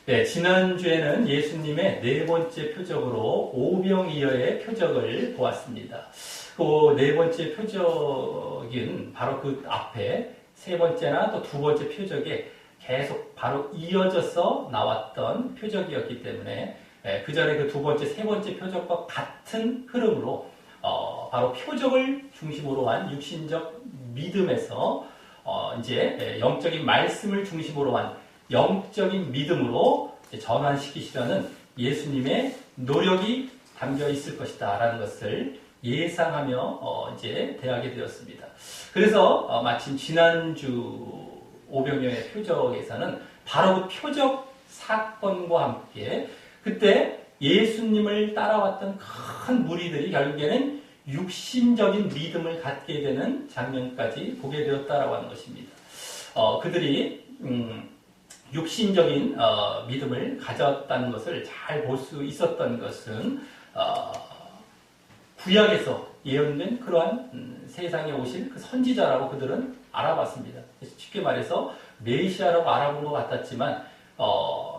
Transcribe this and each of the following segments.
네, 지난주에는 예수님의 네 번째 표적으로 오병이어의 표적을 보았습니다. 그 네 번째 표적은 바로 그 앞에 세 번째나 또 두 번째 표적에 계속 바로 이어져서 나왔던 표적이었기 때문에 그 전에 그 두 번째, 세 번째 표적과 같은 흐름으로 바로 표적을 중심으로 한 육신적 믿음에서 이제 영적인 말씀을 중심으로 한 영적인 믿음으로 전환시키시려는 예수님의 노력이 담겨 있을 것이다라는 것을 예상하며 이제 대하게 되었습니다. 그래서 마침 지난주 오병이어의 표적에서는 바로 그 표적 사건과 함께 그때 예수님을 따라왔던 큰 무리들이 결국에는 육신적인 믿음을 갖게 되는 장면까지 보게 되었다라고 하는 것입니다. 그들이 육신적인 믿음을 가졌다는 것을 잘 볼 수 있었던 것은 구약에서 예언된 그러한 세상에 오실 그 선지자라고 그들은 알아봤습니다. 쉽게 말해서 메시아라고 알아본 것 같았지만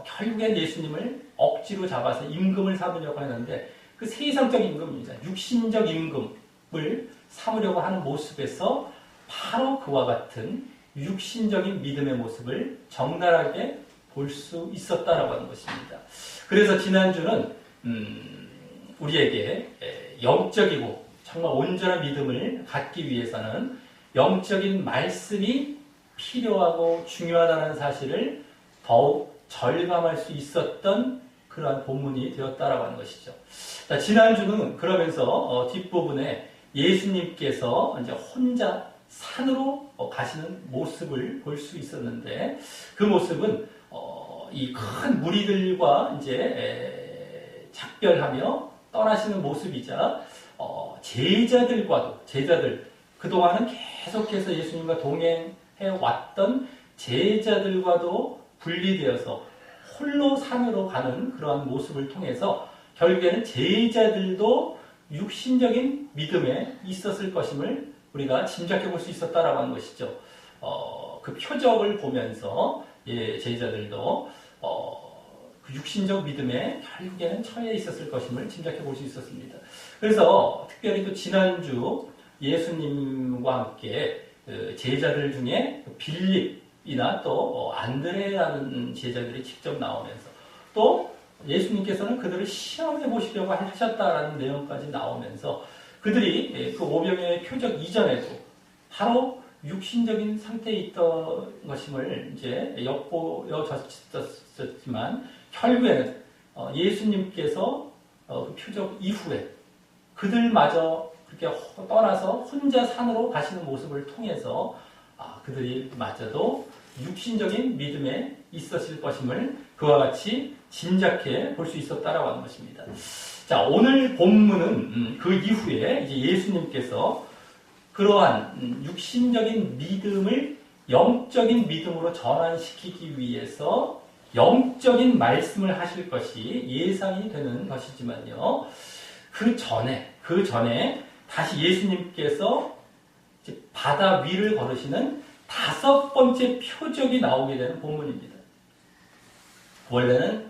결국엔 예수님을 억지로 잡아서 임금을 삼으려고 하는데 그 세상적 임금입니다. 육신적 임금을 삼으려고 하는 모습에서 바로 그와 같은 육신적인 믿음의 모습을 적나라하게 볼 수 있었다라고 하는 것입니다. 그래서 지난주는 우리에게 영적이고 정말 온전한 믿음을 갖기 위해서는 영적인 말씀이 필요하고 중요하다는 사실을 더욱 절감할 수 있었던 그러한 본문이 되었다라고 하는 것이죠. 자, 지난주는 그러면서 뒷부분에 예수님께서 이제 혼자 산으로 가시는 모습을 볼 수 있었는데 그 모습은 이 큰 무리들과 이제 작별하며 떠나시는 모습이자 제자들 그동안은 계속해서 예수님과 동행해 왔던 제자들과도 분리되어서 홀로 산으로 가는 그러한 모습을 통해서 결국에는 제자들도 육신적인 믿음에 있었을 것임을 우리가 짐작해 볼 수 있었다라고 하는 것이죠. 그 표적을 보면서 제자들도 그 육신적 믿음에 결국에는 처해 있었을 것임을 짐작해 볼 수 있었습니다. 그래서 특별히 또 지난주 예수님과 함께 제자들 중에 빌립이나 또 안드레라는 제자들이 직접 나오면서 또 예수님께서는 그들을 시험해 보시려고 하셨다라는 내용까지 나오면서 그들이 그 오병이어의 표적 이전에도 바로 육신적인 상태에 있던 것임을 이제 엿보여졌지만 결국에는 예수님께서 그 표적 이후에 그들마저 그렇게 떠나서 혼자 산으로 가시는 모습을 통해서 그들이 마저도 육신적인 믿음에 있었을 것임을 그와 같이 짐작해 볼 수 있었다라고 하는 것입니다. 자, 오늘 본문은 그 이후에 이제 예수님께서 그러한 육신적인 믿음을 영적인 믿음으로 전환시키기 위해서 영적인 말씀을 하실 것이 예상이 되는 것이지만요. 그 전에 다시 예수님께서 바다 위를 걸으시는 다섯 번째 표적이 나오게 되는 본문입니다. 원래는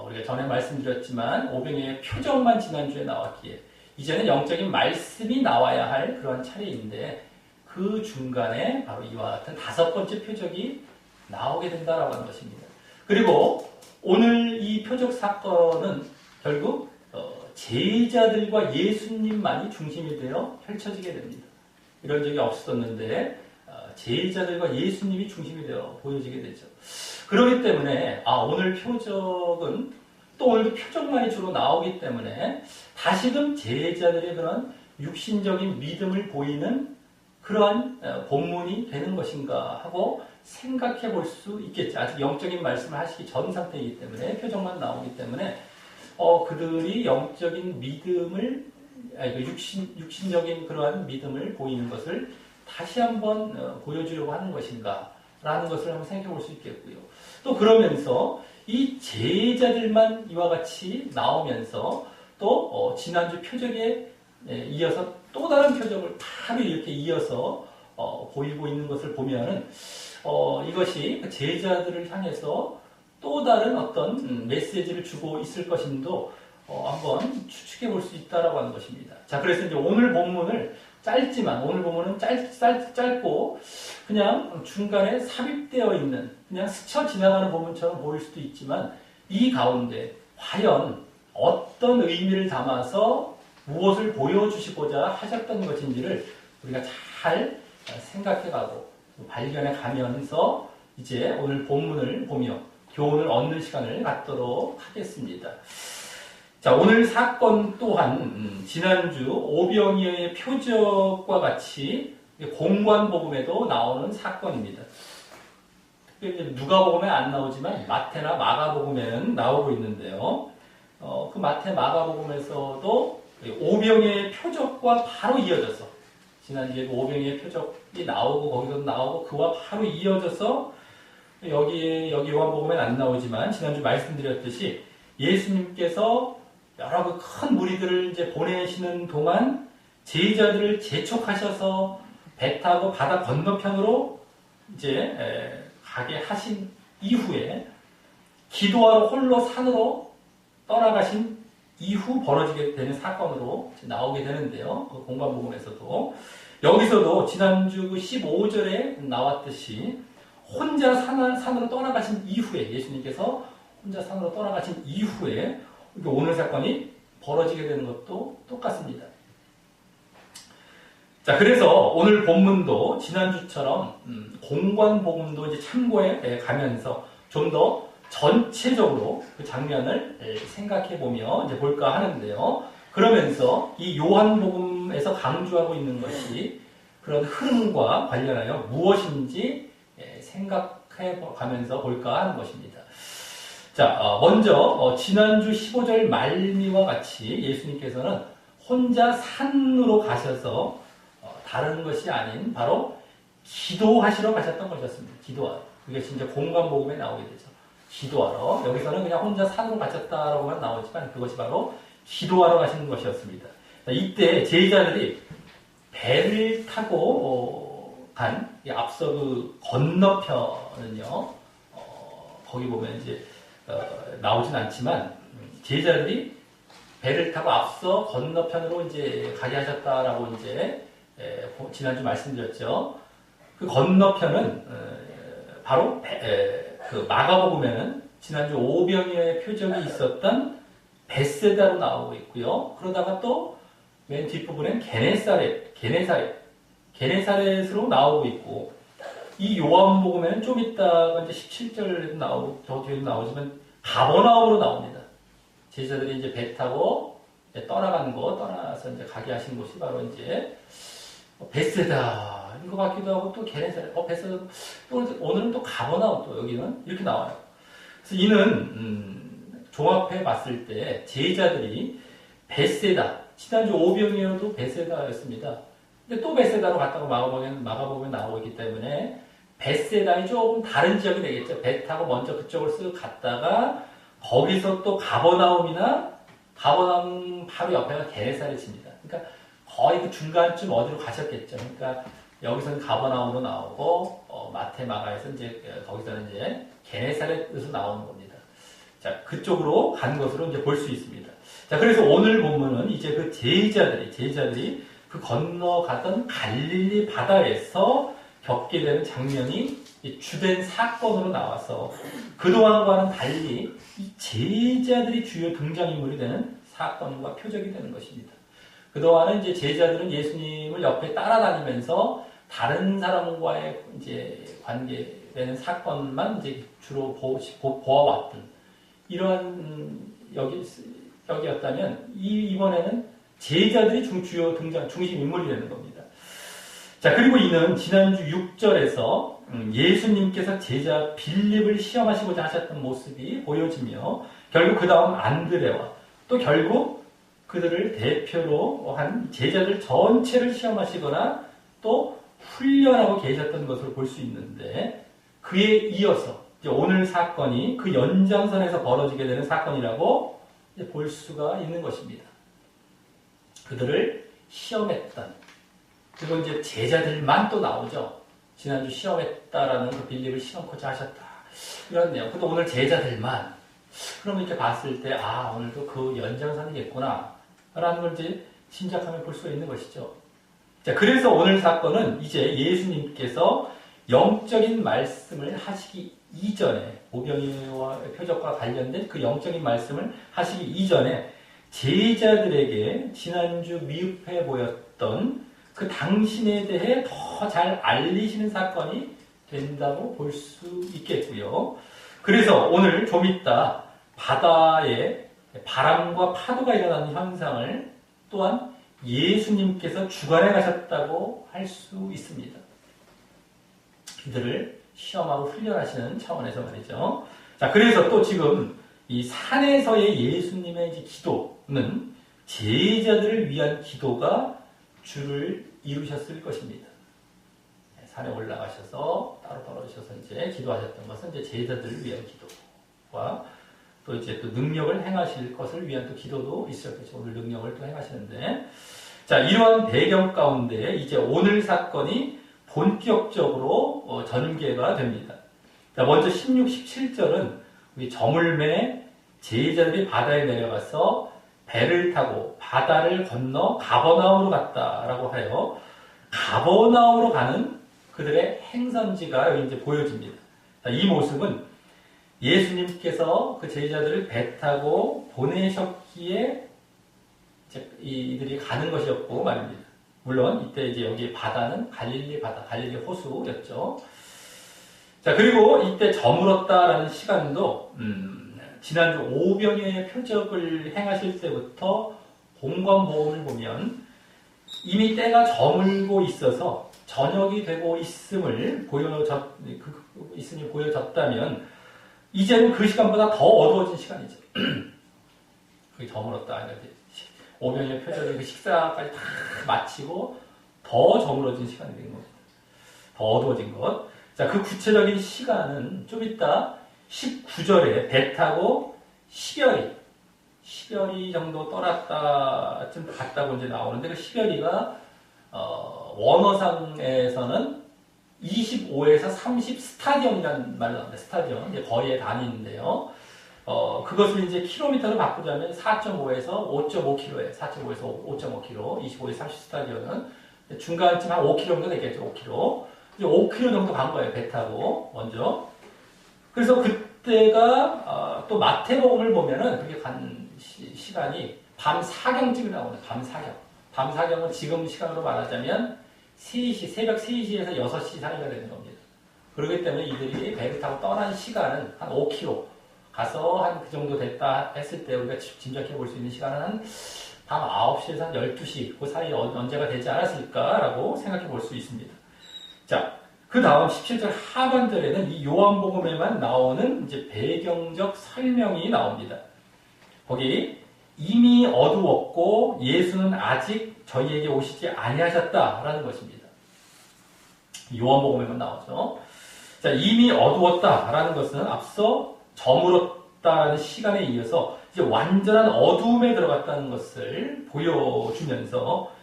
우리가 전에 말씀드렸지만 오병이어의 표적만 지난주에 나왔기에 이제는 영적인 말씀이 나와야 할 그런 차례인데 그 중간에 바로 이와 같은 다섯 번째 표적이 나오게 된다라고 하는 것입니다. 그리고 오늘 이 표적 사건은 결국 제자들과 예수님만이 중심이 되어 펼쳐지게 됩니다. 이런 적이 없었는데 제자들과 예수님이 중심이 되어 보여지게 되죠. 그렇기 때문에 오늘 표적은 또 오늘도 표적만이 주로 나오기 때문에 다시금 제자들의 그런 육신적인 믿음을 보이는 그러한 본문이 되는 것인가 하고 생각해 볼 수 있겠죠. 아직 영적인 말씀을 하시기 전 상태이기 때문에 표적만 나오기 때문에 그들이 영적인 믿음을 육신적인 그러한 믿음을 보이는 것을 다시 한번 보여주려고 하는 것인가 라는 것을 한번 생각해 볼 수 있겠고요. 또 그러면서 이 제자들만 이와 같이 나오면서 또 지난주 표적에 이어서 또 다른 표적을 바로 이렇게 이어서 보이고 있는 것을 보면은 이것이 제자들을 향해서 또 다른 어떤 메시지를 주고 있을 것인도 한번 추측해 볼 수 있다라고 하는 것입니다. 자, 그래서 이제 오늘 본문을 짧지만 오늘 본문은 짧고 그냥 중간에 삽입되어 있는 그냥 스쳐 지나가는 본문처럼 보일 수도 있지만 이 가운데 과연 어떤 의미를 담아서 무엇을 보여주시고자 하셨던 것인지를 우리가 잘 생각해가고 발견해 가면서 이제 오늘 본문을 보며 교훈을 얻는 시간을 갖도록 하겠습니다. 자, 오늘 사건 또한 지난주 오병이어의 표적과 같이 공관복음에도 나오는 사건입니다. 특별히 누가복음에 안 나오지만 마태나 마가복음에는 나오고 있는데요. 그 마태 마가복음에서도 오병이어의 표적과 바로 이어져서 지난주에 오병이어의 표적이 나오고 거기서도 나오고 그와 바로 이어져서 여기 요한복음에는 안 나오지만 지난주 말씀드렸듯이 예수님께서 여러 그 큰 무리들을 이제 보내시는 동안 제자들을 재촉하셔서 배 타고 바다 건너편으로 이제 가게 하신 이후에 기도하러 홀로 산으로 떠나가신 이후 벌어지게 되는 사건으로 나오게 되는데요. 그 공관복음에서도 여기서도 지난주 15절에 나왔듯이 혼자 산으로 떠나가신 이후에 예수님께서 혼자 산으로 떠나가신 이후에 오늘 사건이 벌어지게 되는 것도 똑같습니다. 자, 그래서 오늘 본문도 지난주처럼 공관복음도 이제 참고해 가면서 좀 더 전체적으로 그 장면을 생각해 보며 이제 볼까 하는데요. 그러면서 이 요한복음에서 강조하고 있는 것이 그런 흐름과 관련하여 무엇인지 생각해 가면서 볼까 하는 것입니다. 자, 먼저 지난주 15절 말미와 같이 예수님께서는 혼자 산으로 가셔서 다른 것이 아닌 바로 기도하시러 가셨던 것이었습니다. 기도하러. 그게 진짜 공관복음에 나오게 되죠. 기도하러. 여기서는 그냥 혼자 산으로 가셨다라고만 나오지만 그것이 바로 기도하러 가시는 것이었습니다. 이때 제자들이 배를 타고 간 앞서 그 건너편은요. 거기 보면 이제 나오진 않지만 제자들이 배를 타고 앞서 건너편으로 이제 가게 하셨다라고 이제 지난주 말씀드렸죠. 그 건너편은 바로 그 마가복음에는 지난주 오병이어의 표적이 있었던 벳세다로 나오고 있고요. 그러다가 또 맨 뒷부분엔 게네사렛으로 나오고 있고 이 요한복음에는 좀 이따가 이제 17절에도 나오고 더 뒤에도 나오지만 가버나움으로 나옵니다. 제자들이 이제 배 타고 떠나서 이제 가게 하신 곳이 바로 이제 벳세다인 것 같기도 하고 또 게네사렛, 벳세다 또 오늘은 또 가버나움 또 여기는 이렇게 나와요. 그래서 이는 종합해 봤을 때 제자들이 벳세다 지난주 오병이어도 벳세다였습니다. 근데 또 벳세다로 갔다가 마가복음에 나오고 있기 때문에 벳세다이 조금 다른 지역이 되겠죠. 배 타고 먼저 그쪽을 쓱 갔다가 거기서 또 가버나움 바로 옆에가 게네사렛입니다. 그러니까 거의 그 중간쯤 어디로 가셨겠죠. 그러니까 여기서는 가버나움으로 나오고 마태 마가에서 이제 거기서는 이제 게네사렛에서 나오는 겁니다. 자, 그쪽으로 간 것으로 이제 볼 수 있습니다. 자, 그래서 오늘 본문은 이제 그 제자들이 그 건너가던 갈릴리 바다에서 겪게 되는 장면이 주된 사건으로 나와서 그동안과는 달리 이 제자들이 주요 등장인물이 되는 사건과 표적이 되는 것입니다. 그동안은 이제 제자들은 예수님을 옆에 따라다니면서 다른 사람과의 이제 관계되는 사건만 이제 주로 보아왔던 이러한 여기였다면 이번에는 제자들이 주요 중심 인물이 되는 겁니다. 자, 그리고 이는 지난주 6절에서 예수님께서 제자 빌립을 시험하시고자 하셨던 모습이 보여지며 결국 그 다음 안드레와 또 결국 그들을 대표로 한 제자들 전체를 시험하시거나 또 훈련하고 계셨던 것으로 볼 수 있는데 그에 이어서 이제 오늘 사건이 그 연장선에서 벌어지게 되는 사건이라고 볼 수가 있는 것입니다. 그들을 시험했던 그리고 이제 제자들만 또 나오죠. 지난주 시험했다라는 그 빌립을 시험코자 하셨다. 이런 내용. 근데 오늘 제자들만 그럼 이렇게 봤을 때 오늘도 그 연장선이겠구나 라는 걸 이제 짐작하며 볼 수가 있는 것이죠. 자, 그래서 오늘 사건은 이제 예수님께서 영적인 말씀을 하시기 이전에 오병이어와 표적과 관련된 그 영적인 말씀을 하시기 이전에 제자들에게 지난주 미흡해 보였던 그 당신에 대해 더 잘 알리시는 사건이 된다고 볼 수 있겠고요. 그래서 오늘 좀 이따 바다에 바람과 파도가 일어나는 현상을 또한 예수님께서 주관해 가셨다고 할 수 있습니다. 이들을 시험하고 훈련하시는 차원에서 말이죠. 자, 그래서 또 지금 이 산에서의 예수님의 이제 기도는 제자들을 위한 기도가 주를 이루셨을 것입니다. 산에 올라가셔서 따로 떨어지셔서 이제 기도하셨던 것은 이제 제자들을 위한 기도와 또 이제 또 능력을 행하실 것을 위한 또 기도도 있었겠죠. 오늘 능력을 또 행하시는데, 자, 이러한 배경 가운데 이제 오늘 사건이 본격적으로 전개가 됩니다. 자, 먼저 16, 17절은 우리 저물매 제자들이 바다에 내려가서 배를 타고 바다를 건너 가버나움으로 갔다라고 하여 가버나움으로 가는 그들의 행선지가 여기 이제 보여집니다. 자, 이 모습은 예수님께서 그 제자들을 배 타고 보내셨기에 이들이 가는 것이었고 말입니다. 물론 이때 이제 여기 바다는 갈릴리 바다, 갈릴리 호수였죠. 자, 그리고 이때 저물었다라는 시간도 지난주 오병이어의 표적을 행하실 때부터 공관보험을 보면 이미 때가 저물고 있어서 저녁이 되고 있음이 보여졌다면 이제는 그 시간보다 더 어두워진 시간이죠. 그게 저물었다. 오병이어 표적의 그 식사까지 다 마치고 더 저물어진 시간이 된 겁니다. 더 어두워진 것. 자, 그 구체적인 시간은 좀 이따 19절에 배 타고 10여리 정도 떠났다쯤 갔다고 이제 나오는데 그 10여리가 원어상에서는 25에서 30 스타디언이라는 말이 나옵니다. 스타디언, 이제 거리의 단위인데요. 그것을 이제 킬로미터로 바꾸자면 4.5에서 5.5km예요. 4.5에서 5.5km, 25에서 30 스타디언은 중간쯤 한 5km 정도 되겠죠. 5km. 이제 5km 정도 간 거예요. 배 타고 먼저. 그래서 그때가 또 마태복음을 보면은 그게 간 시간이 밤 4경쯤이 나오네요. 밤 4경. 밤 4경은 지금 시간으로 말하자면 3시, 새벽 3시에서 6시 사이가 되는 겁니다. 그렇기 때문에 이들이 배를 타고 떠난 시간은 한 5km 가서 한 그 정도 됐다 했을 때 우리가 짐작해 볼 수 있는 시간은 한 밤 9시에서 한 12시 그 사이 언제가 되지 않았을까라고 생각해 볼 수 있습니다. 자, 그 다음 17절 하반절에는 이 요한복음에만 나오는 이제 배경적 설명이 나옵니다. 거기 이미 어두웠고 예수는 아직 저희에게 오시지 아니하셨다라는 것입니다. 요한복음에만 나오죠. 자, 이미 어두웠다라는 것은 앞서 저물었다라는 시간에 이어서 이제 완전한 어두움에 들어갔다는 것을 보여주면서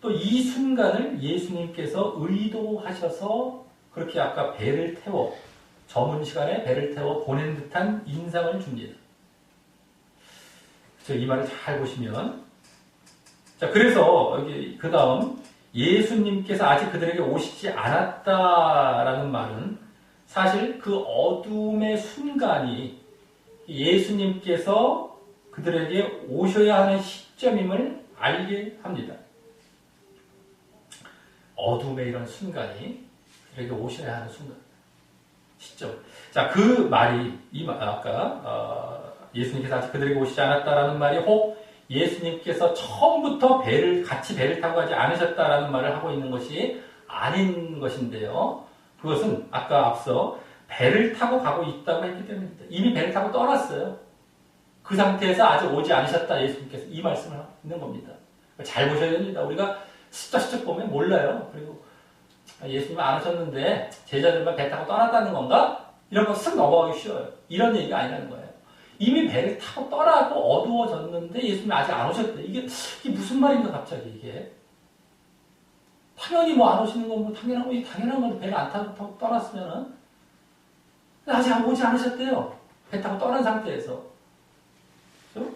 또 이 순간을 예수님께서 의도하셔서 그렇게 아까 배를 태워 저문 시간에 배를 태워 보낸 듯한 인상을 줍니다. 이 말을 잘 보시면, 자, 그래서 여기 그 다음 예수님께서 아직 그들에게 오시지 않았다라는 말은 사실 그 어둠의 순간이 예수님께서 그들에게 오셔야 하는 시점임을 알게 합니다. 어둠의 이런 순간이 그들에게 오셔야 하는 순간, 시점. 자, 그 말이 아까 예수님께서 아직 그들에게 오시지 않았다라는 말이 혹 예수님께서 처음부터 같이 배를 타고 가지 않으셨다라는 말을 하고 있는 것이 아닌 것인데요. 그것은 아까 앞서 배를 타고 가고 있다고 했기 때문입니다. 이미 배를 타고 떠났어요. 그 상태에서 아직 오지 않으셨다 예수님께서 이 말씀을 하고 있는 겁니다. 잘 보셔야 됩니다. 우리가 슬쩍슬쩍 보면 몰라요. 그리고 예수님 안 오셨는데 제자들만 배 타고 떠났다는 건가? 이런 거 쓱 넘어가기 쉬워요. 이런 얘기가 아니라는 거예요. 이미 배를 타고 떠나고 어두워졌는데 예수님이 아직 안 오셨대. 이게 무슨 말인가 갑자기 이게. 당연히 뭐 안 오시는 건 뭐 당연한 건데 배를 안 타고 떠났으면은 아직 오지 않으셨대요. 배 타고 떠난 상태에서. 그렇죠?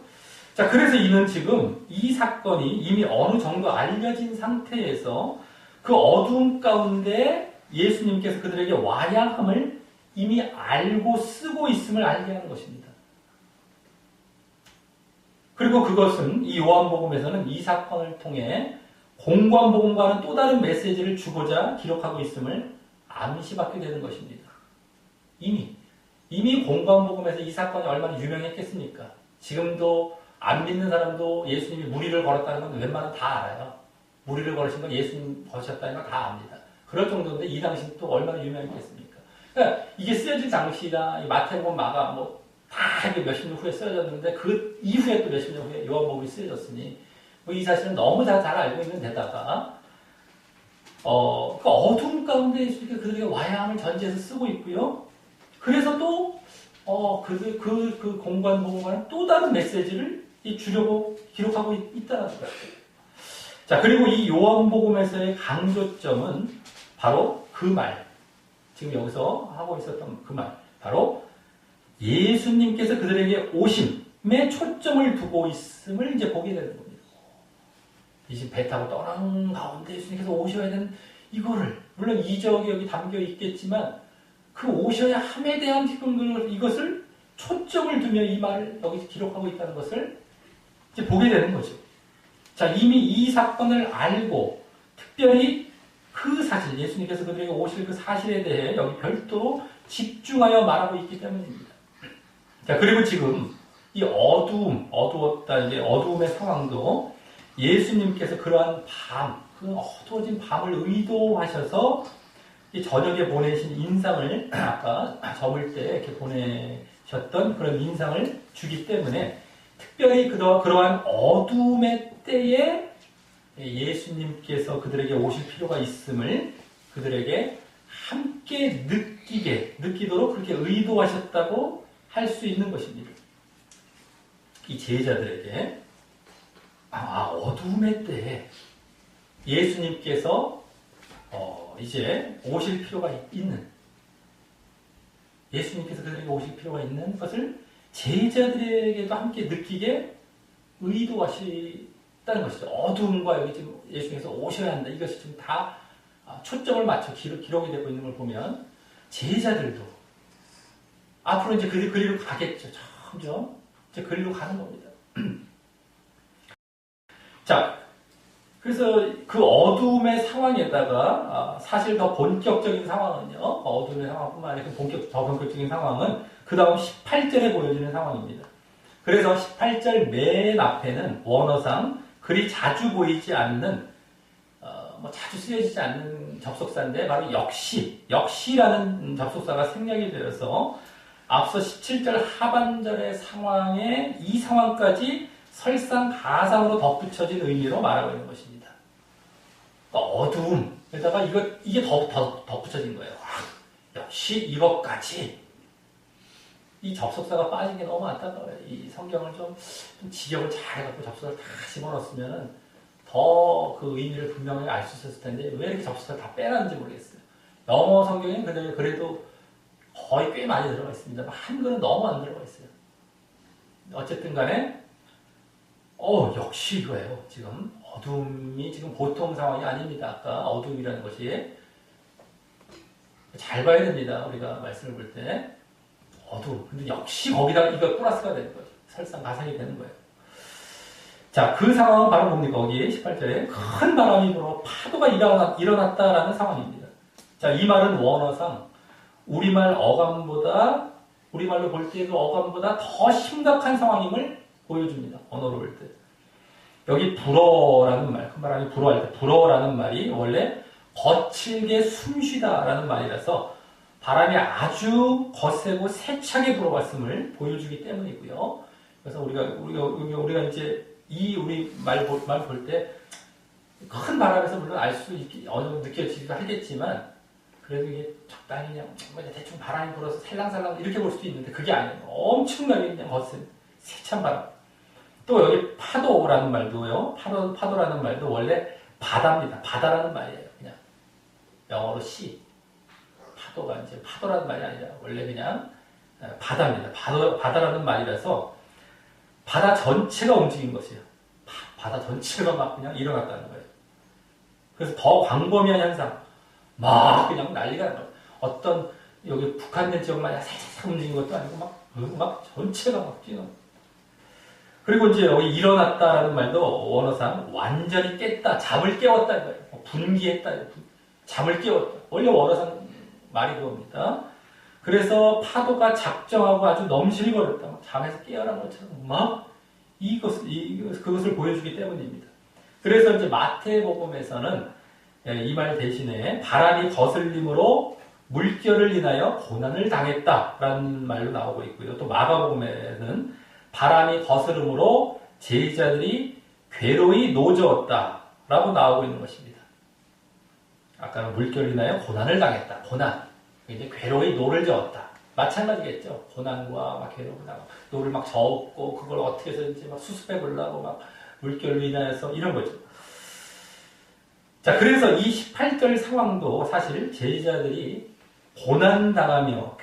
자, 그래서 이는 지금 이 사건이 이미 어느 정도 알려진 상태에서 그 어두움 가운데 예수님께서 그들에게 와야 함을 이미 알고 쓰고 있음을 알게 하는 것입니다. 그리고 그것은 이 요한복음에서는 이 사건을 통해 공관복음과는 또 다른 메시지를 주고자 기록하고 있음을 암시받게 되는 것입니다. 이미 공관복음에서 이 사건이 얼마나 유명했겠습니까? 지금도 안 믿는 사람도 예수님이 무리를 걸었다는 건 웬만하면 다 알아요. 무리를 걸으신 건 예수님 걸으셨다는 건 다 압니다. 그럴 정도인데 이 당시 또 얼마나 유명했겠습니까? 그러니까 이게 쓰여진 당시나 마태복음, 마가 다 몇십 년 후에 쓰여졌는데 그 이후에 또 몇십 년 후에 요한복음이 쓰여졌으니 이 사실은 너무 잘 알고 있는 데다가 그 어두움 가운데 예수님께서 그들에게 와야 함을 전제해서 쓰고 있고요. 그래서 또 그 공관복음과는 또 다른 메시지를 주려고 기록하고 있다는 거예요. 자, 그리고 이 요한복음에서의 강조점은 바로 그 말, 지금 여기서 하고 있었던 그 말, 바로 예수님께서 그들에게 오심에 초점을 두고 있음을 이제 보게 되는 겁니다. 이제 배 타고 떠난 가운데 예수님께서 오셔야 되는 이거를, 물론 이적이 여기 담겨 있겠지만 그 오셔야 함에 대한 지금 이것을 초점을 두며 이 말을 여기 기록하고 있다는 것을 이제 보게 되는 거죠. 자, 이미 이 사건을 알고 특별히 그 사실, 예수님께서 그들에게 오실 그 사실에 대해 여기 별도로 집중하여 말하고 있기 때문입니다. 자, 그리고 지금 이 어두웠다, 이제 어두움의 상황도 예수님께서 그러한 그 어두워진 밤을 의도하셔서 이 저녁에 보내신 인상을 아까 저물 때 이렇게 보내셨던 그런 인상을 주기 때문에 특별히 그러한 어두움의 때에 예수님께서 그들에게 오실 필요가 있음을 그들에게 함께 느끼도록 그렇게 의도하셨다고 할 수 있는 것입니다. 이 제자들에게 어두움의 때에 예수님께서 이제 오실 필요가 있는, 예수님께서 그들에게 오실 필요가 있는 것을 제자들에게도 함께 느끼게 의도하시다는 것이죠. 어두움과 여기 지금 예수님께서 오셔야 한다. 이것이 지금 다 초점을 맞춰 기록이 되고 있는 걸 보면 제자들도 앞으로 이제 그리로 가겠죠. 점점 이제 그리로 가는 겁니다. 자, 그래서 그 어두움의 상황에다가 사실 더 본격적인 상황은요. 어두움의 상황뿐만 아니라 더 본격적인 상황은 그 다음 18절에 보여지는 상황입니다. 그래서 18절 맨 앞에는 원어상 글이 자주 보이지 않는 자주 쓰여지지 않는 접속사인데 바로 역시라는 접속사가 생략이 되어서 앞서 17절 하반절의 상황에 이 상황까지 설상가상으로 덧붙여진 의미로 말하고 있는 것입니다. 어두움에다가 이게 더 덧붙여진 거예요. 역시 이것까지. 이 접속사가 빠진 게 너무 안타까워요. 이 성경을 좀 지적을 잘 해갖고 접속사를 다 집어넣었으면 더 그 의미를 분명하게 알 수 있었을 텐데 왜 이렇게 접속사를 다 빼놨는지 모르겠어요. 영어 성경에는 그래도 거의 꽤 많이 들어가 있습니다. 한글은 너무 안 들어가 있어요. 어쨌든 간에 역시 이거예요. 지금 어둠이 지금 보통 상황이 아닙니다. 아까 어둠이라는 것이 잘 봐야 됩니다. 우리가 말씀을 볼 때 어둠. 근데 역시 거기다가 이거 플러스가 되는 거죠. 설상가상이 되는 거예요. 자, 그 상황은 바로 뭡니까? 거기 18절에 큰 바람이 불어 파도가 일어났다라는 상황입니다. 자, 이 말은 원어상 우리말로 볼 때도 어감보다 더 심각한 상황임을 보여줍니다. 언어로 볼 때. 여기 불어라는 말, 큰 바람이 불어할 때 불어라는 말이 원래 거칠게 숨쉬다라는 말이라서 바람이 아주 거세고 세차게 불어왔음을 보여주기 때문이고요. 그래서 우리가 이제 우리 말 볼 때 큰 바람에서 물론 알 수 어느 정도 느껴지기도 하겠지만 그래도 이게 적당히 그냥 대충 바람이 불어서 살랑살랑 이렇게 볼 수도 있는데 그게 아니에요. 엄청나게 그냥 거센 세찬 바람. 또 여기 파도라는 말도요. 파도라는 말도 원래 바다입니다. 바다라는 말이에요. 그냥 영어로 시. 파도가 이제 파도라는 말이 아니라 원래 그냥 바다입니다. 바다라는 말이라서 바다 전체가 움직인 것이에요. 바다 전체가 막 그냥 일어났다는 거예요. 그래서 더 광범위한 현상, 막 그냥 난리가 나요. 어떤 여기 북한된 지역만 살짝 움직인 것도 아니고 막 전체가 막 뛰는. 그리고 이제 여기 일어났다라는 말도 원어상 완전히 깼다, 잠을 깨웠다는 거예요. 분기했다, 잠을 깨웠다. 원래 원어상 말이 그겁니다. 그래서 파도가 작정하고 아주 넘실거렸다. 잠에서 깨어난 것처럼 막 그것을 보여주기 때문입니다. 그래서 이제 마태복음에서는 이 말 대신에 바람이 거슬림으로 물결을 인하여 고난을 당했다라는 말로 나오고 있고요. 또 마가복음에는 바람이 거스름으로 제자들이 괴로이 노저었다라고 나오고 있는 것입니다. 아까는 물결을 인하여 고난을 당했다. 고난. 이제 괴로이 노를 저었다. 마찬가지겠죠. 고난과 막 괴로움과 노를 막 저었고 그걸 어떻게 해서든지 막 수습해 보려고 막 물결로 인하여서 이런 거죠. 자, 그래서 이 18절 상황도 사실 제자들이 고난당하며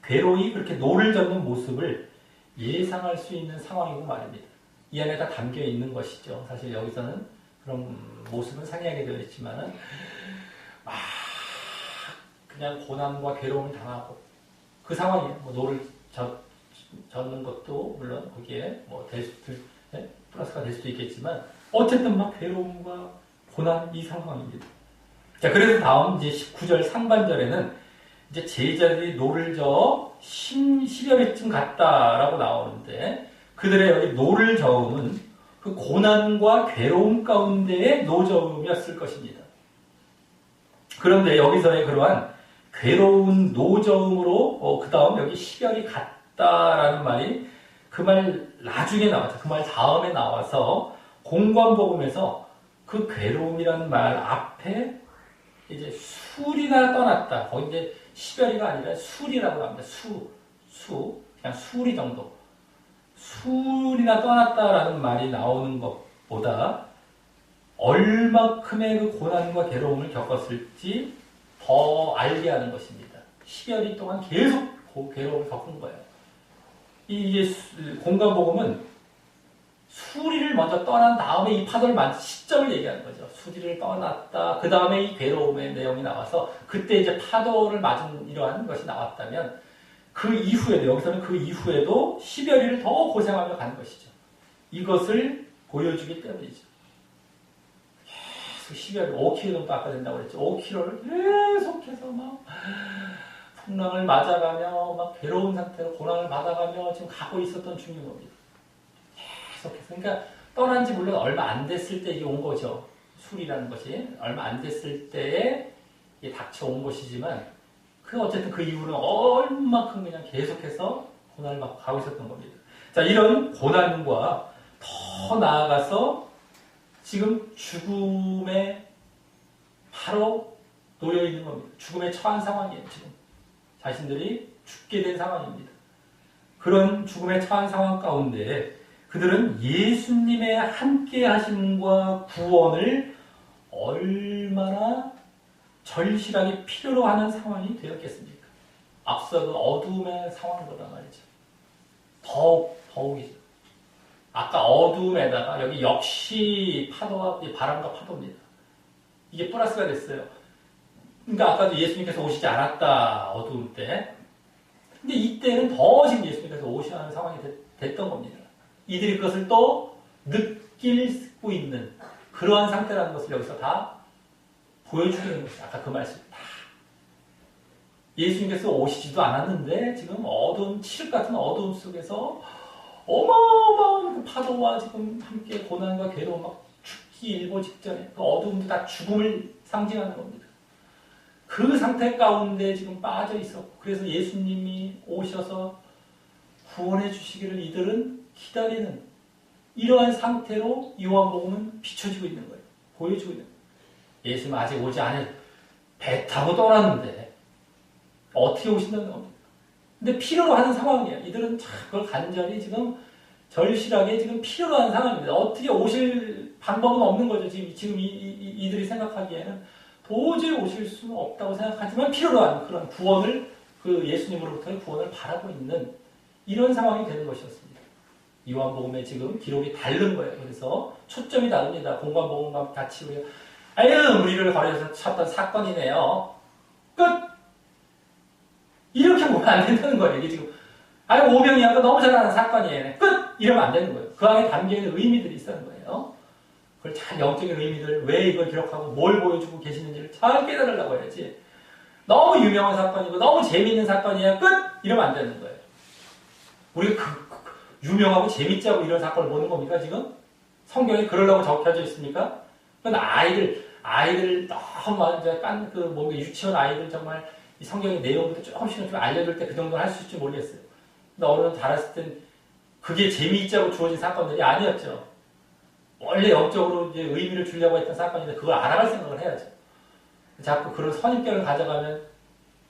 괴로이 그렇게 노를 젓는 모습을 예상할 수 있는 상황이고 말입니다. 이 안에 다 담겨 있는 것이죠. 사실 여기서는 그런 모습은 상이하게 되어 있지만은 그냥 고난과 괴로움을 당하고 그 상황이에요. 뭐 노를 젓는 것도 물론 거기에 뭐 플러스가 될 수도 있겠지만 어쨌든 막 괴로움과 고난 이 상황입니다. 자, 그래서 다음 이제 19절 상반절에는 이제 제자들이 노를 저어 10여리쯤 갔다라고 나오는데 그들의 여기 노를 저음은 그 고난과 괴로움 가운데의 노저음이었을 것입니다. 그런데 여기서의 그러한 괴로운 노저음으로 그 다음 여기 10열이 갔다라는 말이 그 말 나중에 나왔죠. 그 말 다음에 나와서 공관복음에서 그 괴로움이라는 말 앞에 이제 술이나 떠났다. 거기 이제 10열이가 아니라 술이라고 합니다. 그냥 수리 정도. 술이나 떠났다라는 말이 나오는 것보다 얼마큼의 그 고난과 괴로움을 겪었을지 더 알게 하는 것입니다. 10여리 동안 계속 괴로움을 겪은 거예요. 이게 공관복음은 수리를 먼저 떠난 다음에 이 파도를 만든 시점을 얘기하는 거죠. 수리를 떠났다. 그 다음에 이 괴로움의 내용이 나와서 그때 이제 파도를 맞은 이러한 것이 나왔다면 그 이후에도 여기서는 그 이후에도 10여리를 더 고생하며 가는 것이죠. 이것을 보여주기 때문이죠. 계속 10여리 5km 정도 아까 된다고 그랬죠. 5km를 계속해서 막 풍랑을 맞아가며 막 괴로운 상태로 고난을 받아가며 지금 가고 있었던 중인 겁니다. 계속해서. 그러니까 떠난 지 물론 얼마 안 됐을 때 이게 온 거죠. 술이라는 것이 얼마 안 됐을 때에 닥쳐온 것이지만 어쨌든 그 이후로는 얼마큼 그냥 계속해서 고난을 받고 가고 있었던 겁니다. 자, 이런 고난과 더 나아가서 지금 죽음에 바로 놓여 있는 겁니다. 죽음에 처한 상황이에요, 지금. 자신들이 죽게 된 상황입니다. 그런 죽음에 처한 상황 가운데 그들은 예수님의 함께 하심과 구원을 얼마나 절실하게 필요로 하는 상황이 되었겠습니까? 앞서 그 어두움의 상황보다 말이죠. 더욱이죠. 아까 어두움에다가 여기 역시 파도와 바람과 파도입니다. 이게 플러스가 됐어요. 그러니까 아까도 예수님께서 오시지 않았다, 어두움 때. 근데 이때는 더 지금 예수님께서 오셔야 하는 상황이 됐던 겁니다. 이들이 그것을 또 느끼고 있는 그러한 상태라는 것을 여기서 다 보여주는 것이 아까 그 말씀. 예수님께서 오시지도 않았는데 지금 어두운 칠흑 같은 어두움 속에서 어마어마한 그 파도와 지금 함께 고난과 괴로움 막 죽기 일보 직전에 그 어두움도 다 죽음을 상징하는 겁니다. 그 상태 가운데 지금 빠져 있었고 그래서 예수님이 오셔서 구원해 주시기를 이들은 기다리는 이러한 상태로 요한복음은 비춰지고 있는 거예요. 보여주고 있는 거예요. 예수님 아직 오지 않은 배 타고 떠났는데 어떻게 오신다는 겁니까? 근데 필요로 하는 상황이에요. 이들은 그걸 간절히 지금 절실하게 지금 필요로 하는 상황입니다. 어떻게 오실 방법은 없는 거죠. 지금 이들이 생각하기에는 도저히 오실 수는 없다고 생각하지만 필요로 한 그런 구원을, 그 예수님으로부터의 구원을 바라고 있는 이런 상황이 되는 것이었습니다. 요한복음에 지금 기록이 다른 거예요. 그래서 초점이 다릅니다. 공관복음과 같이 우리가 우리를 거리에서 쳤던 사건이네요. 끝! 이렇게 보면 안 된다는 거예요. 이게 지금 오병이어가 너무 잘하는 사건이에요. 끝! 이러면 안 되는 거예요. 그 안에 담겨있는 의미들이 있다는 거예요. 그걸 잘 영적인 의미들, 왜 이걸 기록하고 뭘 보여주고 계시는지를 잘 깨달으려고 해야지. 너무 유명한 사건이고 너무 재미있는 사건이에요. 끝! 이러면 안 되는 거예요. 우리가 유명하고 재밌지 않고 이런 사건을 보는 겁니까, 지금? 성경에 그러려고 적혀져 있습니까? 그건 아이들 너무 완전 뭔가 유치원 아이들 정말 이 성경의 내용부터 조금씩 좀 알려줄 때 그 정도는 할 수 있을지 모르겠어요. 근데 어른은 자랐을 땐 그게 재미있지 않고 주어진 사건들이 아니었죠. 원래 영적으로 이제 의미를 주려고 했던 사건인데 그걸 알아갈 생각을 해야죠. 자꾸 그런 선입견을 가져가면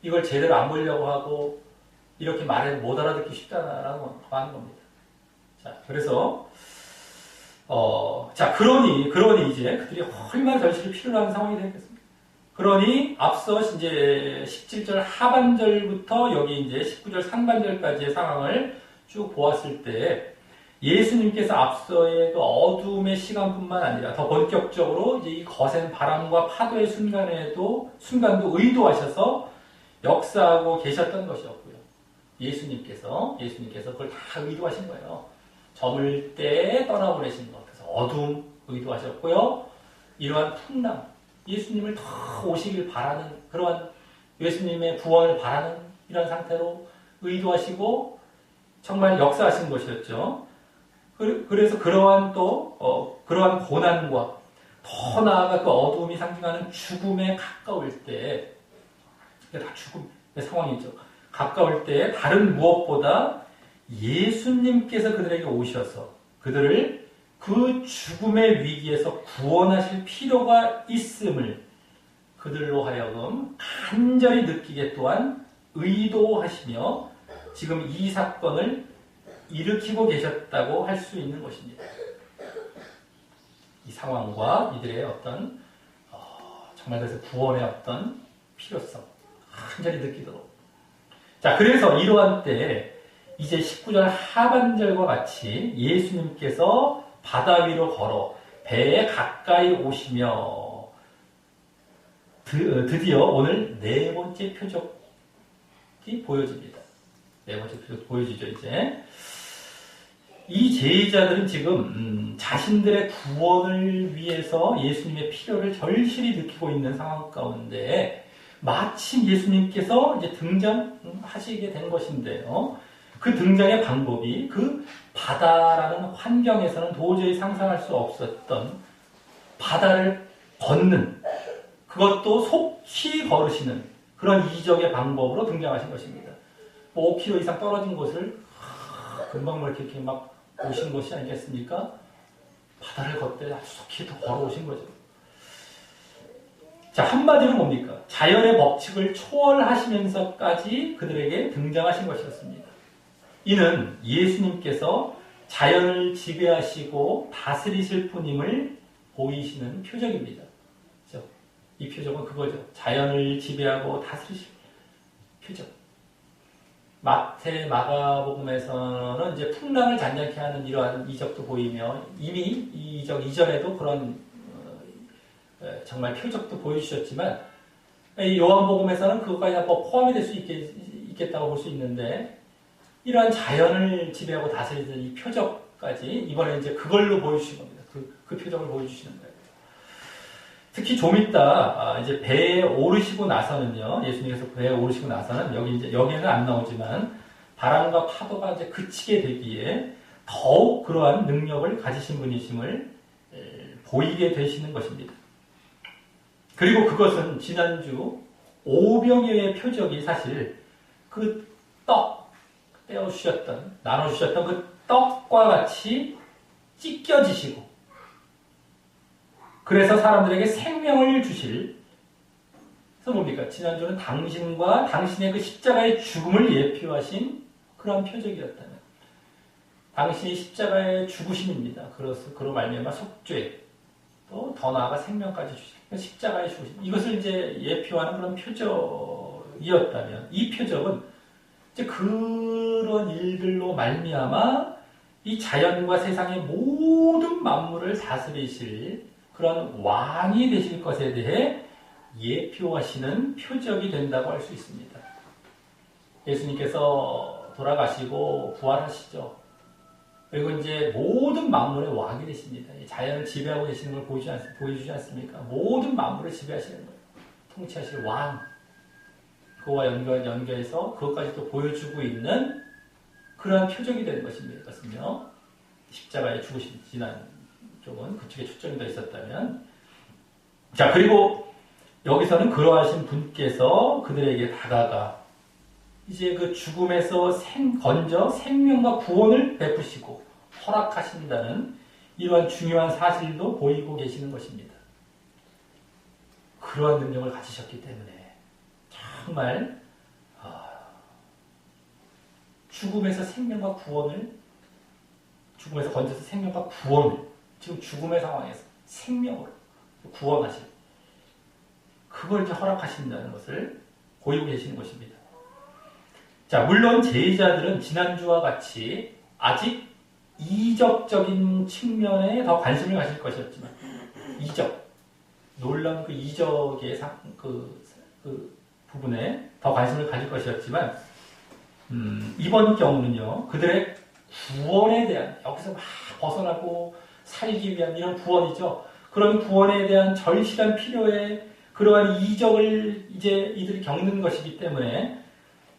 이걸 제대로 안 보려고 하고 이렇게 말해 못 알아듣기 쉽다라는 거 하는 겁니다. 자, 그래서 그러니 이제 그들이 얼마나 절실히 필요로 하는 상황이 되겠습니까? 그러니 앞서 이제 17절 하반절부터 여기 이제 19절 상반절까지의 상황을 쭉 보았을 때 예수님께서 앞서의 그 어둠의 시간뿐만 아니라 더 본격적으로 이제 이 거센 바람과 파도의 순간도 의도하셔서 역사하고 계셨던 것이었고요. 예수님께서 그걸 다 의도하신 거예요. 저물 때 떠나보내신 것. 그래서 어둠 의도하셨고요. 이러한 풍랑, 예수님을 더 오시길 바라는 그러한 예수님의 구원을 바라는 이런 상태로 의도하시고 정말 역사하신 것이었죠. 그래서 그러한 그러한 고난과 더 나아가 그 어둠이 상징하는 죽음에 가까울 때, 다 죽음의 상황이죠. 가까울 때 다른 무엇보다 예수님께서 그들에게 오셔서 그들을 그 죽음의 위기에서 구원하실 필요가 있음을 그들로 하여금 간절히 느끼게 또한 의도하시며 지금 이 사건을 일으키고 계셨다고 할 수 있는 것입니다. 이 상황과 이들의 어떤 정말 그래서 구원의 어떤 필요성 간절히 느끼도록. 자, 그래서 이러한 때 이제 19절 하반절과 같이 예수님께서 바다 위로 걸어 배에 가까이 오시며 드디어 오늘 네 번째 표적이 보여집니다. 네 번째 표적 보여지죠, 이제. 이 제자들은 지금 자신들의 구원을 위해서 예수님의 필요를 절실히 느끼고 있는 상황 가운데 마침 예수님께서 이제 등장하시게 된 것인데요. 그 등장의 방법이 그 바다라는 환경에서는 도저히 상상할 수 없었던 바다를 걷는, 그것도 속히 걸으시는 그런 이적의 방법으로 등장하신 것입니다. 5km 이상 떨어진 곳을 금방 이렇게 막 오신 것이 아니겠습니까? 바다를 걷되 아주 속히 더 걸어오신 거죠. 자, 한마디로 뭡니까? 자연의 법칙을 초월하시면서까지 그들에게 등장하신 것이었습니다. 이는 예수님께서 자연을 지배하시고 다스리실 분임을 보이시는 표적입니다. 그렇죠? 이 표적은 그거죠. 자연을 지배하고 다스리실 표적. 마태, 마가복음에서는 이제 풍랑을 잔잔케 하는 이러한 이적도 보이며 이미 이 이적 이전에도 그런 정말 표적도 보여주셨지만 이 요한복음에서는 그것까지 다 포함이 될 수 있겠다고 볼 수 있는데 이러한 자연을 지배하고 다스리는 이 표적까지 이번에 이제 그걸로 보여주신 겁니다. 그 표적을 보여주시는 거예요. 특히 좀 이따 이제 배에 오르시고 나서는요, 예수님께서 배에 오르시고 나서는 여기에는 안 나오지만 바람과 파도가 이제 그치게 되기에 더욱 그러한 능력을 가지신 분이심을 보이게 되시는 것입니다. 그리고 그것은 지난주 오병이어의 표적이 사실 그 나눠주셨던 그 떡과 같이 찢겨지시고 그래서 사람들에게 생명을 주실, 그래서 뭡니까? 지난주는 당신과 당신의 그 십자가의 죽음을 예표하신 그런 표적이었다면 당신이 십자가의 죽으심입니다. 그로 말미암아 속죄 또 더 나아가 생명까지 주신 십자가에 죽으신 이것을 이제 예표하는 그런 표적이었다면 이 표적은 이제 그런 일들로 말미암아 이 자연과 세상의 모든 만물을 다스리실 그런 왕이 되실 것에 대해 예표하시는 표적이 된다고 할 수 있습니다. 예수님께서 돌아가시고 부활하시죠. 그리고 이제 모든 만물의 왕이 되십니다. 자연을 지배하고 계시는 걸 보여주지 않습니까? 모든 만물을 지배하시는 거예요. 통치하실 왕. 그와 연결해서 그것까지 또 보여주고 있는 그러한 표적이 되는 것입니다. 이것은요. 십자가에 죽으신 지난 쪽은 그쪽에 초점이 더 있었다면. 자, 그리고 여기서는 그러하신 분께서 그들에게 다가가 이제 그 죽음에서 건져 생명과 구원을 베푸시고 허락하신다는 이러한 중요한 사실도 보이고 계시는 것입니다. 그러한 능력을 가지셨기 때문에 정말 죽음에서 생명과 구원을 죽음에서 건져서 생명과 구원을 지금 죽음의 상황에서 생명으로 구원하실 그걸 이제 허락하신다는 것을 보이고 계시는 것입니다. 자, 물론 제자들은 지난주와 같이 아직 이적적인 측면에 더 관심을 가질 것이었지만 이적, 놀라운 그 이적의 그 부분에 더 관심을 가질 것이었지만 이번 경우는요, 그들의 구원에 대한 여기서 막 벗어나고 살기 위한 이런 구원이죠. 그런 구원에 대한 절실한 필요에 그러한 이적을 이제 이들이 겪는 것이기 때문에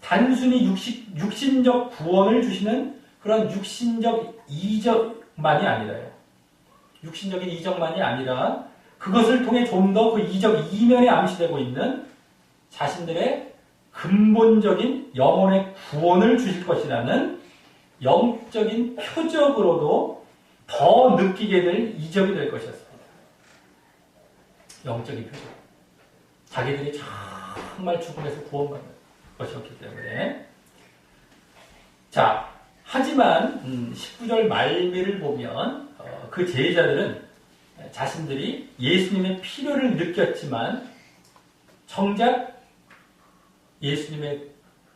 단순히 육신적 구원을 주시는 그런 육신적 이적만이 아니라요. 육신적인 이적만이 아니라 그것을 통해 좀 더 그 이적 이면에 암시되고 있는 자신들의 근본적인 영혼의 구원을 주실 것이라는 영적인 표적으로도 더 느끼게 될 이적이 될 것이었습니다. 영적인 표적. 자기들이 정말 죽음에서 구원받는 것이었기 때문에. 자, 하지만 19절 말미를 보면 그 제자들은 자신들이 예수님의 필요를 느꼈지만 정작 예수님의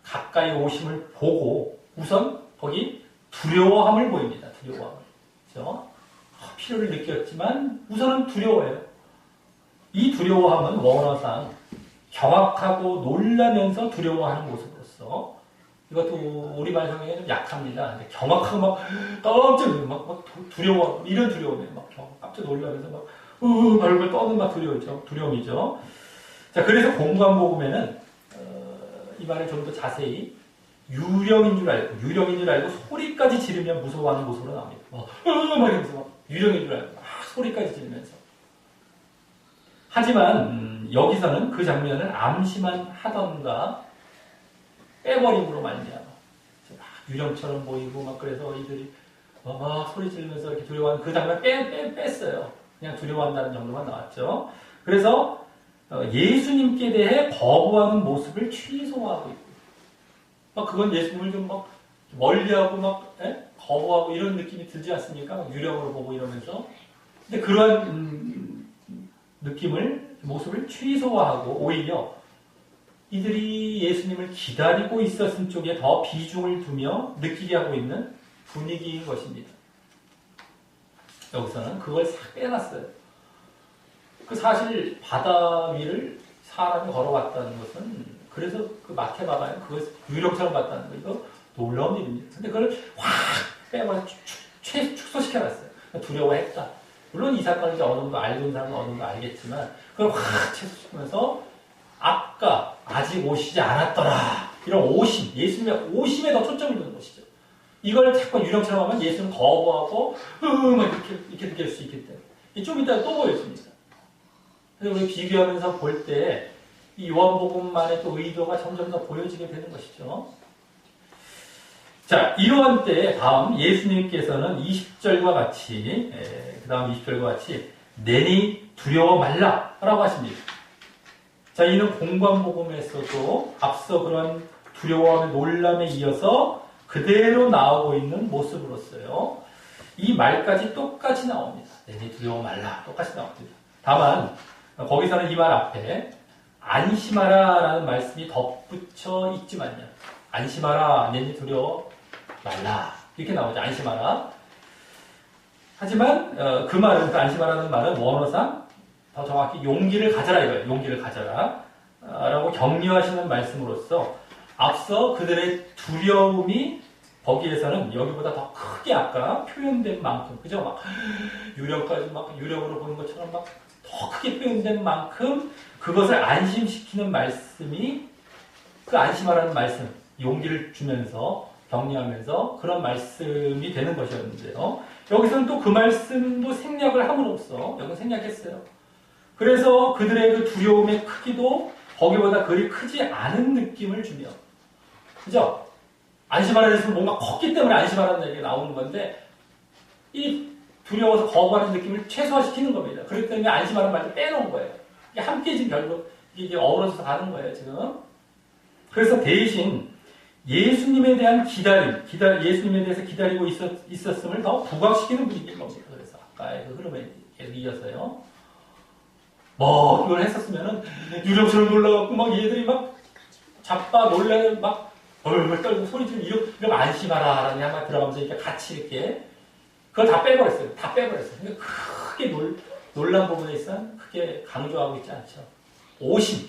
가까이 오심을 보고 우선 거기 두려워함을 보입니다. 두려워함을. 그렇죠? 필요를 느꼈지만 우선은 두려워해요. 이 두려워함은 원어상 경악하고 놀라면서 두려워하는 모습으로서 이것도 우리말 성경에 좀 약합니다. 경악하고 막 깜짝 놀라고 막 두려워 이런 두려움이에요. 막 깜짝 놀라면서 막 얼굴 떠는 막 두려움이죠. 자, 그래서 공간 복음에는 이 말을 좀 더 자세히 유령인 줄 알고 소리까지 지르면 무서워하는 모습으로 나옵니다. 막 이러면서 막 유령인 줄 알고 막 소리까지 지르면서. 하지만 여기서는 그 장면을 암시만 하던가 빼버림으로 말미암아 유령처럼 보이고 막 그래서 이들이 막 소리 지르면서 이렇게 두려워하는 그 장면 뺐어요. 그냥 두려워한다는 정도만 나왔죠. 그래서 예수님께 대해 거부하는 모습을 취소하고 있고, 막 그건 예수님을 좀 막 멀리하고 막 거부하고 이런 느낌이 들지 않습니까? 유령으로 보고 이러면서. 근데 그러한 모습을 취소하고 오히려 이들이 예수님을 기다리고 있었은 쪽에 더 비중을 두며 느끼게 하고 있는 분위기인 것입니다. 여기서는 그걸 싹 빼놨어요. 그 사실 바다 위를 사람이 걸어갔다는 것은 그래서 그 마태바가에 그것을 유령처럼 봤다는 거 이거 놀라운 일입니다. 근데 그걸 확 빼고 축소시켜놨어요. 두려워했다. 물론 이 사건을 이제 어느 정도 알던 사람은 어느 정도 알겠지만 그걸 확 채소시키면서 아까 아직 오시지 않았더라. 이런 오심, 예수님의 오심에 더 초점을 두는 것이죠. 이걸 자꾸 유령처럼 하면 예수는 거부하고 막 이렇게 느낄 수 있기 때문에 좀 이따 또 보여줍니다. 그래서 우리 비교하면서 볼 때 이 요한복음만의 또 의도가 점점 더 보여지게 되는 것이죠. 자, 이러한 때에 다음 예수님께서는 20절과 같이 그 다음 20절과 같이 내니 두려워 말라라고 하십니다. 자, 이는 공관복음에서도 앞서 그런 두려워하는 놀람에 이어서 그대로 나오고 있는 모습으로서요. 이 말까지 똑같이 나옵니다. 내니 두려워 말라. 똑같이 나옵니다. 다만 거기서는 이 말 앞에 안심하라 라는 말씀이 덧붙여 있지만요. 안심하라, 내니 두려워 말라. 이렇게 나오죠. 안심하라. 하지만 그 말은, 그 안심하라는 말은 원어상 더 정확히 용기를 가져라 이거예요. 용기를 가져라 라고 격려하시는 말씀으로써 앞서 그들의 두려움이 거기에서는 여기보다 더 크게 아까 표현된 만큼, 그죠? 막 유령까지 막 유령으로 보는 것처럼 막 더 크게 표현된 만큼 그것을 안심시키는 말씀이 그 안심하라는 말씀, 용기를 주면서 격려하면서 그런 말씀이 되는 것이었는데요. 여기서는 또 그 말씀도 생략을 함으로써 여기서 생략했어요. 그래서 그들의 그 두려움의 크기도 거기보다 그리 크지 않은 느낌을 주며, 그죠? 안심하라는 했으면 뭔가 컸기 때문에 안심하라는 얘기가 나오는 건데, 이 두려워서 거부하는 느낌을 최소화시키는 겁니다. 그렇기 때문에 안심하라는 말을 빼놓은 거예요. 이게 함께 지금 결국 이게 어우러져서 가는 거예요, 지금. 그래서 대신 예수님에 대한 예수님에 대해서 기다리고 있었음을 더 부각시키는 분위기인 겁니다. 그래서 아까의 그 흐름에 계속 이어서요. 뭐, 이걸 했었으면은, 유령처럼 놀라갖고, 막 얘들이 막, 자빠 놀래, 막, 벌벌 떨고 소리 지르고, 이러면 안심하라, 라는 한마디 들어가면서 이렇게 같이 이렇게, 그걸 다 빼버렸어요. 다 빼버렸어요. 그러니까 크게 놀란 부분에 있어 크게 강조하고 있지 않죠. 오심.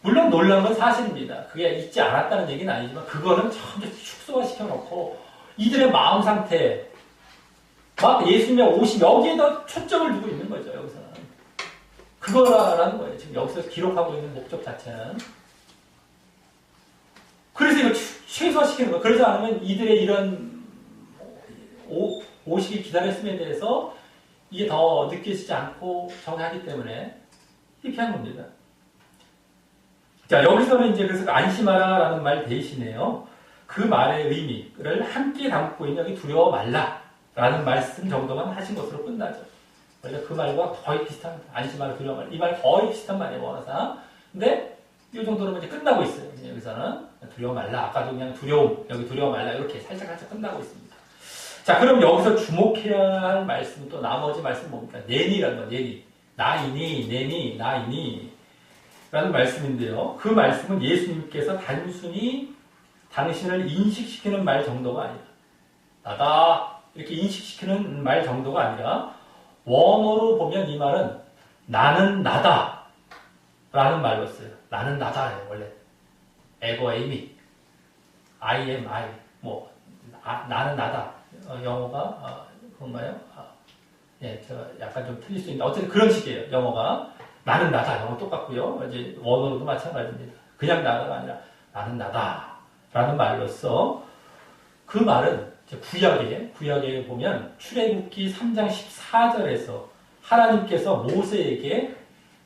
물론 놀란 건 사실입니다. 그게 있지 않았다는 얘기는 아니지만, 그거는 전부 축소화 시켜놓고, 이들의 마음 상태, 막 예수님의 오심, 여기에다 초점을 두고 있는 거죠, 여기서는. 그거라는 거예요. 지금 여기서 기록하고 있는 목적 자체는. 그래서 이걸 최소화시키는 거예요. 그러지 않으면 이들의 이런 오시기 기다렸음에 대해서 이게 더 느껴지지 않고 정하기 때문에 이렇게 한 겁니다. 자, 여기서는 이제 그래서 안심하라라는 말 대신에요. 그 말의 의미를 함께 담고 있는 여기 두려워 말라라는 말씀 정도만 하신 것으로 끝나죠. 원래 그 말과 거의 비슷한, 안심하라, 두려워 말라. 이 말 거의 비슷한 말이에요, 원어상. 근데 이 정도로 이제 끝나고 있어요. 여기서는 두려워 말라. 아까도 그냥 두려움, 여기 두려워 말라. 이렇게 살짝 끝나고 있습니다. 자, 그럼 여기서 주목해야 할 말씀은 또 나머지 말씀은 뭡니까? 내니라는 거, 내니. 나이니, 내니, 나이니. 라는 말씀인데요. 그 말씀은 예수님께서 단순히 당신을 인식시키는 말 정도가 아니라, 나다. 이렇게 인식시키는 말 정도가 아니라, 원어로 보면 이 말은 나는 나다 라는 말로 써요. 나는 나다예요, 원래. 에고 에이미. I am I. 뭐, 나는 나다. 영어가, 그런가요? 예, 저 약간 좀 틀릴 수 있는데, 어쨌든 그런 식이에요, 영어가. 나는 나다. 영어 똑같고요. 이제 원어로도 마찬가지입니다. 그냥 나다가 아니라 나는 나다. 라는 말로써 그 말은 구약에 보면 출애굽기 3장 14절에서 하나님께서 모세에게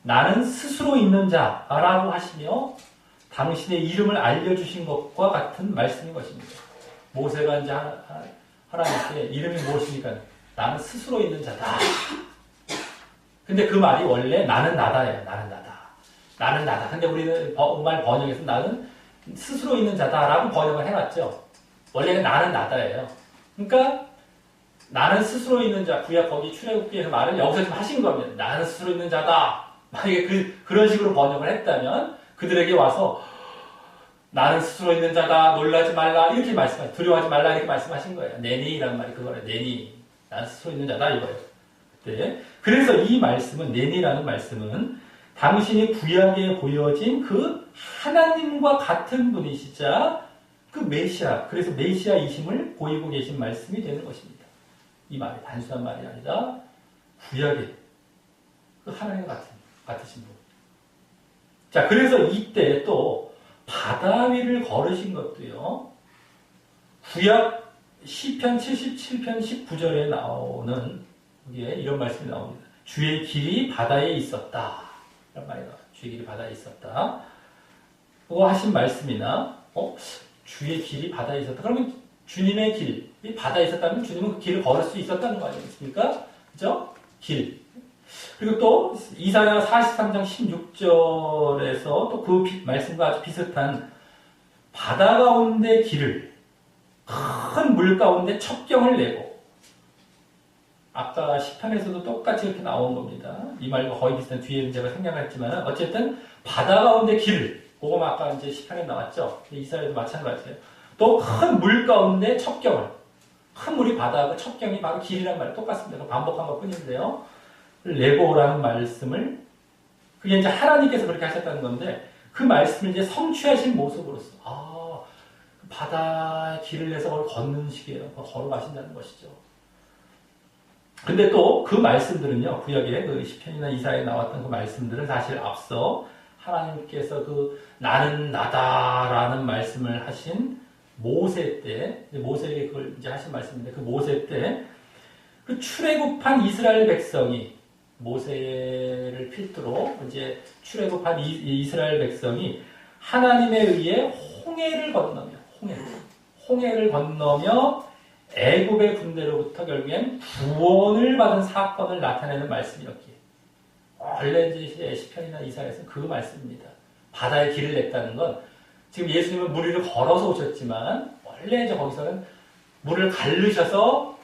나는 스스로 있는 자라고 하시며 당신의 이름을 알려주신 것과 같은 말씀인 것입니다. 모세가 이제 하나님께 이름이 무엇입니까? 나는 스스로 있는 자다. 근데 그 말이 원래 나는 나다예요. 나는 나다. 나는 나다. 근데 우리는 말 번역에서 나는 스스로 있는 자다라고 번역을 해놨죠. 원래는 나는 나다예요. 그러니까 나는 스스로 있는 자, 구약 거기 출애굽기에서 말을 여기서 좀 하신 겁니다. 나는 스스로 있는 자다. 만약에 그런 식으로 번역을 했다면 그들에게 와서 나는 스스로 있는 자다. 놀라지 말라. 이렇게 두려워하지 말라. 이렇게 말씀하신 거예요. 내니라는 말이 그거예요. 내니. 나는 스스로 있는 자다. 이거예요. 네. 그래서 이 말씀은, 내니라는 말씀은 당신이 구약에 보여진 그 하나님과 같은 분이시자 그 메시아, 그래서 메시아이심을 보이고 계신 말씀이 되는 것입니다. 이 말이 단순한 말이 아니라 구약의 그 하나님과 같으신 분. 자, 그래서 이때 또 바다 위를 걸으신 것도요. 구약 시편 77편 19절에 나오는 여기에 이런 말씀이 나옵니다. 주의 길이 바다에 있었다. 이런 말이 나와요. 주의 길이 바다에 있었다. 그거 하신 말씀이나 주의 길이 바다에 있었다. 그러면 주님의 길이 바다에 있었다면 주님은 그 길을 걸을 수 있었다는 거 아니겠습니까? 그죠? 길. 그리고 또 이사야 43장 16절에서 또 그 말씀과 아주 비슷한 바다 가운데 길을 큰 물 가운데 첩경을 내고 아까 시편에서도 똑같이 이렇게 나온 겁니다. 이 말과 거의 비슷한 뒤에 제가 생략했지만 어쨌든 바다 가운데 길, 그거 아까 이제 시편에 나왔죠. 이스라엘도 마찬가지예요. 또 큰 물 가운데 첩경을, 큰 물이 바다고 첩경이 바로 길이란 말 똑같습니다. 반복한 것 뿐인데요. 레고라는 말씀을 그게 이제 하나님께서 그렇게 하셨다는 건데 그 말씀을 이제 성취하신 모습으로서 바다에 길을 내서 그걸 걷는 식이에요. 걸어가신다는 것이죠. 근데 또 그 말씀들은요, 구약의 그 시편이나 이사야에 나왔던 그 말씀들은 사실 앞서 하나님께서 그 나는 나다라는 말씀을 하신 모세 때, 모세에게 그걸 이제 하신 말씀인데 그 모세 때 그 출애굽한 이스라엘 백성이 모세를 필두로 이제 출애굽한 이스라엘 백성이 하나님에 의해 홍해를 건너며 애굽의 군대로부터 결국엔 구원을 받은 사건을 나타내는 말씀이었기에 원래 이제 시편이나 이사야에서는 그 말씀입니다. 바다에 길을 냈다는 건 지금 예수님은 물 위를 걸어서 오셨지만 원래 이제 거기서는 물을 가르셔서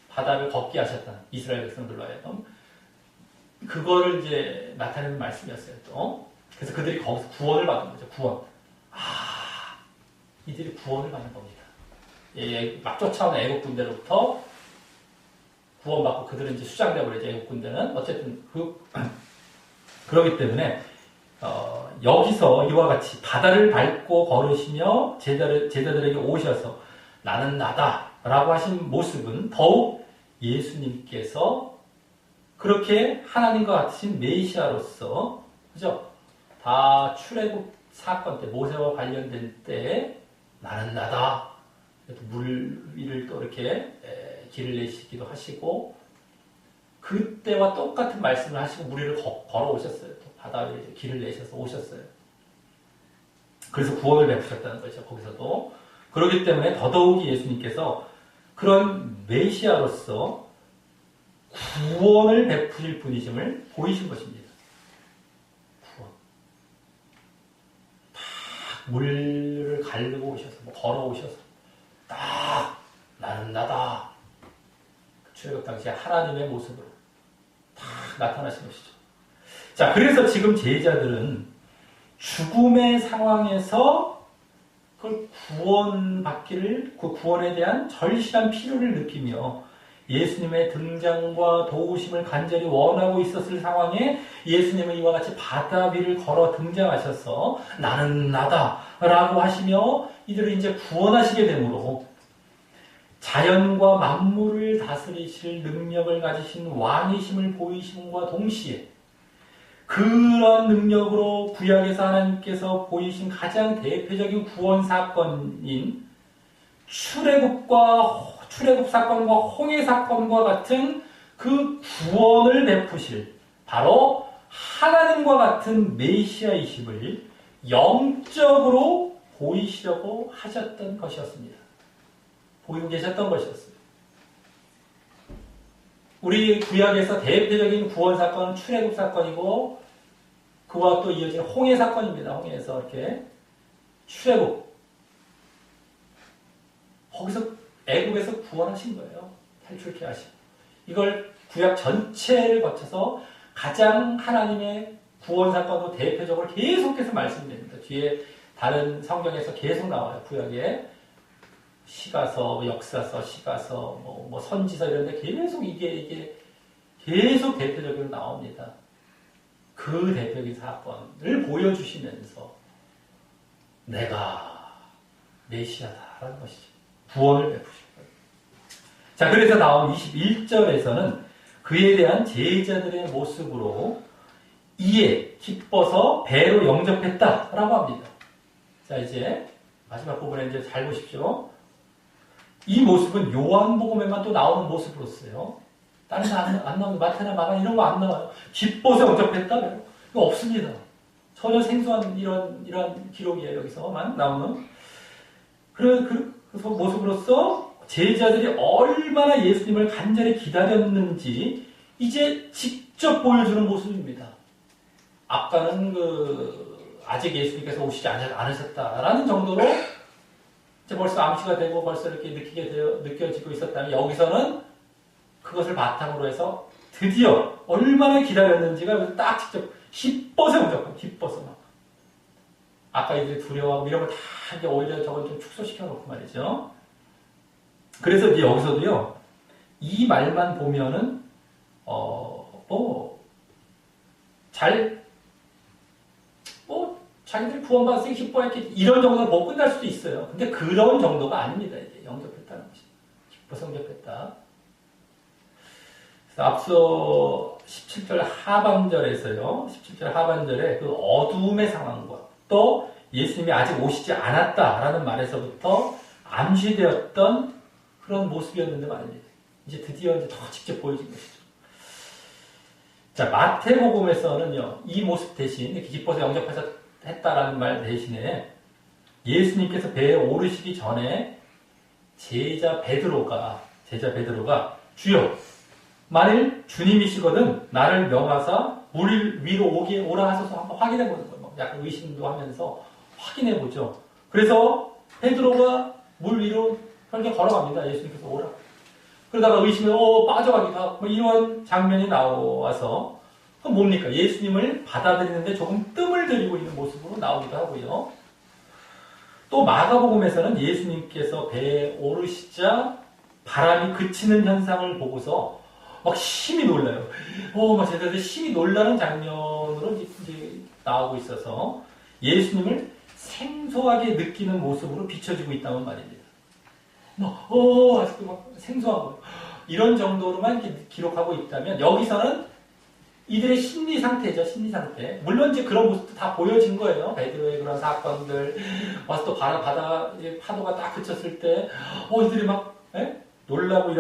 바다를 걷게 하셨다는 이스라엘 백성들로 하여금 그거를 이제 나타내는 말씀이었어요. 또 그래서 그들이 거기서 구원을 받은 거죠. 구원. 이들이 구원을 받는 겁니다. 막 쫓아오는 애국 군대로부터 구원받고 그들은 이제 수장되어 버리죠. 애국 군대는 어쨌든 그러기 때문에 여기서 이와 같이 바다를 밟고 걸으시며 제자들에게 오셔서 나는 나다라고 하신 모습은 더욱 예수님께서 그렇게 하나님과 같으신 메시아로서 그죠? 다 출애굽 사건 때 모세와 관련된 때 나는 나다. 물 위를 또 이렇게 길을 내시기도 하시고 그때와 똑같은 말씀을 하시고 물 위를 걸어오셨어요. 또 바다 위에 길을 내셔서 오셨어요. 그래서 구원을 베푸셨다는 거죠. 거기서도. 그렇기 때문에 더더욱이 예수님께서 그런 메시아로서 구원을 베푸실 분이심을 보이신 것입니다. 구원. 딱 물을 가르고 오셔서 걸어오셔서 딱 나는 나다. 출애굽 당시에 하나님의 모습으로 딱 나타나신 것이죠. 자, 그래서 지금 제자들은 죽음의 상황에서 그걸 구원받기를, 그 구원에 대한 절실한 필요를 느끼며 예수님의 등장과 도우심을 간절히 원하고 있었을 상황에 예수님은 이와 같이 바다 위를 걸어 등장하셔서 나는 나다 라고 하시며 이들을 이제 구원하시게 되므로 자연과 만물을 다스리실 능력을 가지신 왕이심을 보이심과 동시에 그런 능력으로 구약에서 하나님께서 보이신 가장 대표적인 구원 사건인 출애굽 사건과 홍해 사건과 같은 그 구원을 베푸실 바로 하나님과 같은 메시아이심을 영적으로 보이시려고 하셨던 것이었습니다. 보이고 계셨던 것이었어요. 우리 구약에서 대표적인 구원 사건은 출애굽 사건이고 그와 또 이어지는 홍해 사건입니다. 홍해에서 이렇게 출애굽 거기서 애굽에서 구원하신 거예요. 탈출케 하시고 이걸 구약 전체를 거쳐서 가장 하나님의 구원 사건으로 대표적으로 계속해서 말씀드립니다. 뒤에 다른 성경에서 계속 나와요. 구약에 시가서, 역사서, 시가서, 뭐 선지서 이런데 계속 이게 계속 대표적으로 나옵니다. 그 대표적인 사건을 보여주시면서 내가 메시아다라는 것이죠. 구원을 베푸실 거예요. 자, 그래서 나온 21절에서는 그에 대한 제자들의 모습으로 이에 기뻐서 배로 영접했다라고 합니다. 자, 이제 마지막 부분에 이제 잘 보십시오. 이 모습은 요한복음에만 또 나오는 모습으로서요. 다른 데 안 나오는 마태나 마가 이런 거 안 나와요. 기뻐서 영접했다? 이거 없습니다. 전혀 생소한 이런 기록이에요. 여기서만 나오는. 그 모습으로서 제자들이 얼마나 예수님을 간절히 기다렸는지 이제 직접 보여주는 모습입니다. 아까는 아직 예수님께서 오시지 않으셨다라는 정도로 이제 벌써 암시가 되고 벌써 이렇게 느껴지고 있었다면 여기서는 그 그것을 바탕으로 해서 드디어 얼마나 기다렸는지가 딱 직접 기뻐서 영접하고 기뻐서 막. 아까 이제 두려워하고 이런 걸 다 이제 오히려 저걸 좀 축소시켜 놓고 말이죠. 그래서 이제 여기서도요, 이 말만 보면은, 자기들이 구원받았으니 기뻐했겠지. 이런 정도로 보고 끝날 수도 있어요. 근데 그런 정도가 아닙니다. 이제 영접했다는 것이. 기뻐서 영접했다. 그래서 앞서 17절 하반절에서요, 17절 하반절에 그 어두움의 상황과 또 예수님이 아직 오시지 않았다라는 말에서부터 암시되었던 그런 모습이었는데 말입니다. 이제 드디어 이제 더 직접 보여진 것이죠. 자, 마태복음에서는요, 이 모습 대신, 이렇게 기뻐서 영접했다라는 말 대신에 예수님께서 배에 오르시기 전에 제자 베드로가 주여, 만일 주님이시거든 나를 명하사 물 위로 오라 하소서 한번 확인해 보는 거예요. 약간 의심도 하면서 확인해 보죠. 그래서 베드로가 물 위로 그렇게 걸어갑니다. 예수님께서 오라. 그러다가 의심에 빠져가기도 하고 이런 장면이 나와서 그럼 뭡니까? 예수님을 받아들이는데 조금 뜸을 들이고 있는 모습으로 나오기도 하고요. 또 마가복음에서는 예수님께서 배에 오르시자 바람이 그치는 현상을 보고서 막 심히 놀라요. 막 제자들이 심히 놀라는 장면으로 이제 나오고 있어서 예수님을 생소하게 느끼는 모습으로 비춰지고 있다는 말입니다. 아직도 막 생소한 거. 이런 정도로만 이렇게 기록하고 있다면 여기서는 이들의 심리 상태죠, 심리 상태. 물론 이제 그런 모습도 다 보여진 거예요. 베드로의 그런 사건들. 와서 또 바다, 파도가 딱 그쳤을 때, 이들이 막, 놀라고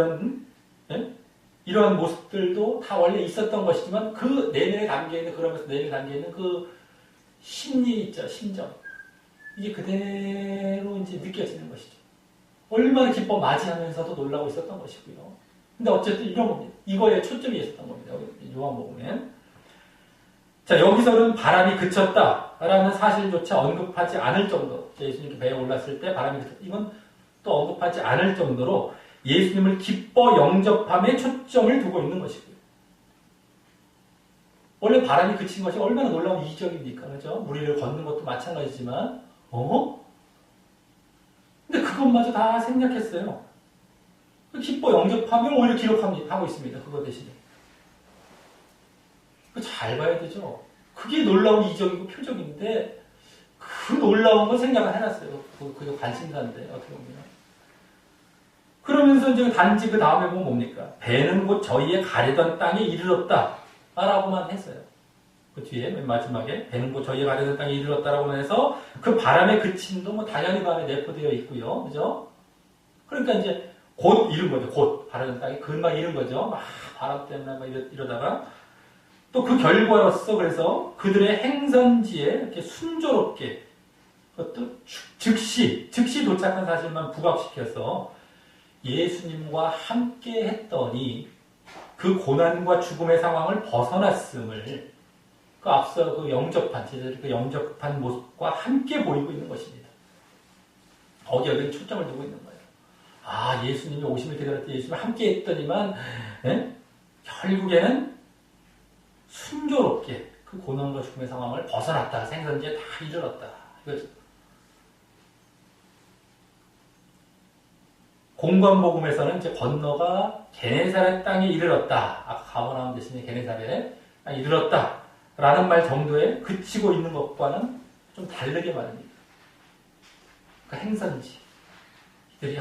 이러한 모습들도 다 원래 있었던 것이지만 그 내면에 담겨있는, 그러면서 내면에 담겨있는 그 심리 있죠, 심정. 이게 그대로 이제 느껴지는 것이죠. 얼마나 기뻐 맞이하면서도 놀라고 있었던 것이고요. 근데 어쨌든 이런 겁니다. 이거에 초점이 있었던 겁니다. 요한복음엔. 자, 여기서는 바람이 그쳤다라는 사실조차 언급하지 않을 정도. 예수님께 배에 올랐을 때 바람이 그쳤다. 이건 또 언급하지 않을 정도로 예수님을 기뻐 영접함에 초점을 두고 있는 것이고요. 원래 바람이 그친 것이 얼마나 놀라운 이적입니까? 그렇죠? 물 위를 걷는 것도 마찬가지지만, 근데 그것마저 다 생략했어요. 기뻐 영접하면 오히려 기록하고 있습니다. 그거 대신에. 잘 봐야 되죠. 그게 놀라운 이적이고 표적인데, 그 놀라운 건 생략을 해놨어요. 그게 관심사인데, 어떻게 보면. 그러면서 이제 단지 그 다음에 보면 뭡니까? 배는 곧 저희의 가려던 땅에 이르렀다. 라고만 했어요. 그 뒤에 맨 마지막에 배는 곧 저희의 가려던 땅에 이르렀다라고만 해서 그 바람의 그침도 뭐 당연히 그 안에 내포되어 있고요. 그죠? 그러니까 이제 곧 이른 거죠. 곧 가려던 땅에 금방 이른 거죠. 막 바람 때문에 막 이러다가 또 그 결과로서 그래서 그들의 행선지에 이렇게 순조롭게 그것도 즉시 도착한 사실만 부각시켜서 예수님과 함께 했더니 그 고난과 죽음의 상황을 벗어났음을 그 앞서 그 영접한, 제자들이 그 영접한 모습과 함께 보이고 있는 것입니다. 어디에 초점을 두고 있는 거예요. 예수님이 오심을 기다렸을 때 예수님을 함께 했더니만, 결국에는 순조롭게 그 고난과 죽음의 상황을 벗어났다. 생선지에 다 이르렀다. 이거죠. 공관복음에서는 이제 건너가 게네사렛 땅에 이르렀다. 아까 가버나움 대신에 게네사렛 땅에 이르렀다. 라는 말 정도에 그치고 있는 것과는 좀 다르게 말합니다. 그 행선지. 이들이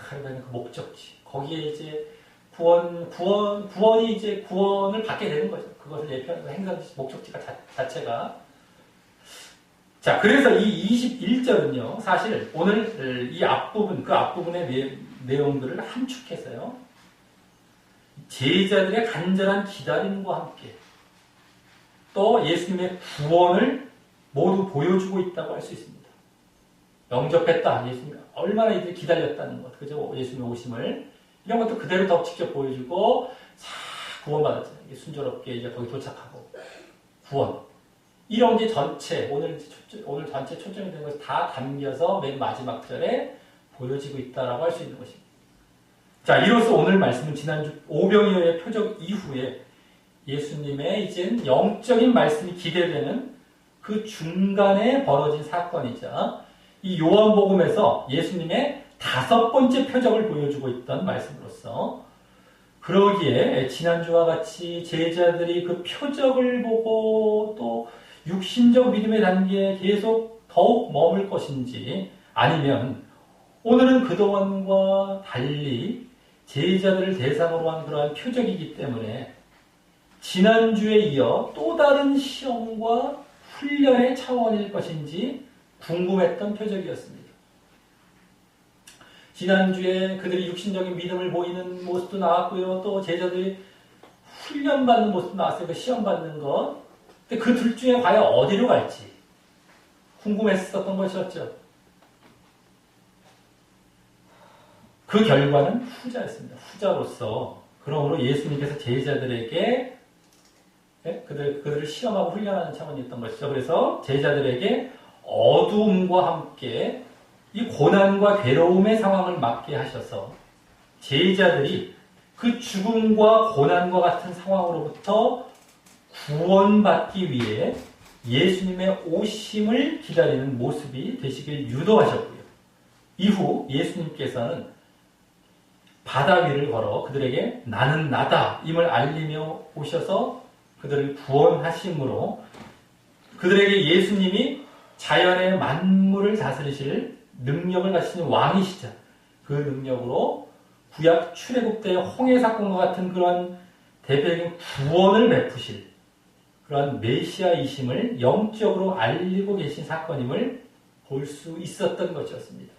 하려는 그 목적지. 거기에 이제 구원이 이제 구원을 받게 되는 거죠. 그것을 예표하는 행선지, 목적지가 자체가. 자, 그래서 이 21절은요, 사실 오늘 이 앞부분, 그 앞부분의 내용들을 함축해서요, 제자들의 간절한 기다림과 함께 또 예수님의 구원을 모두 보여주고 있다고 할 수 있습니다. 영접했다. 예수님 얼마나 이들이 기다렸다는 것. 그죠? 예수님의 오심을. 이런 것도 그대로 더 직접 보여주고, 구원받았잖아요. 순조롭게 이제 거기 도착하고. 구원. 이런 게 전체, 오늘 전체 초점이 되는 것이 다 담겨서 맨 마지막 절에 보여지고 있다라고 할 수 있는 것입니다. 자, 이로써 오늘 말씀은 지난주 오병이어의 표적 이후에 예수님의 이젠 영적인 말씀이 기대되는 그 중간에 벌어진 사건이자 이 요한복음에서 예수님의 5번째 표적을 보여주고 있던 말씀으로서 그러기에 지난주와 같이 제자들이 그 표적을 보고 또 육신적 믿음의 단계에 계속 더욱 머물 것인지 아니면 오늘은 그동안과 달리 제자들을 대상으로 한 그러한 표적이기 때문에 지난주에 이어 또 다른 시험과 훈련의 차원일 것인지 궁금했던 표적이었습니다. 지난주에 그들이 육신적인 믿음을 보이는 모습도 나왔고요. 또 제자들이 훈련받는 모습도 나왔어요. 그 시험받는 것. 근데 그 둘 중에 과연 어디로 갈지 궁금했었던 것이었죠. 그 결과는 후자였습니다. 후자로서 그러므로 예수님께서 제자들에게 그들을 시험하고 훈련하는 차원이었던 것이죠. 그래서 제자들에게 어두움과 함께 이 고난과 괴로움의 상황을 맞게 하셔서 제자들이 그 죽음과 고난과 같은 상황으로부터 구원받기 위해 예수님의 오심을 기다리는 모습이 되시길 유도하셨고요. 이후 예수님께서는 바다 위를 걸어 그들에게 나는 나다 임을 알리며 오셔서 그들을 구원하심으로 그들에게 예수님이 자연의 만물을 다스리실 능력을 가지신 왕이시자 그 능력으로 구약 출애굽 때 홍해 사건과 같은 그런 대표적인 구원을 베푸실 그런 메시아이심을 영적으로 알리고 계신 사건임을 볼 수 있었던 것이었습니다.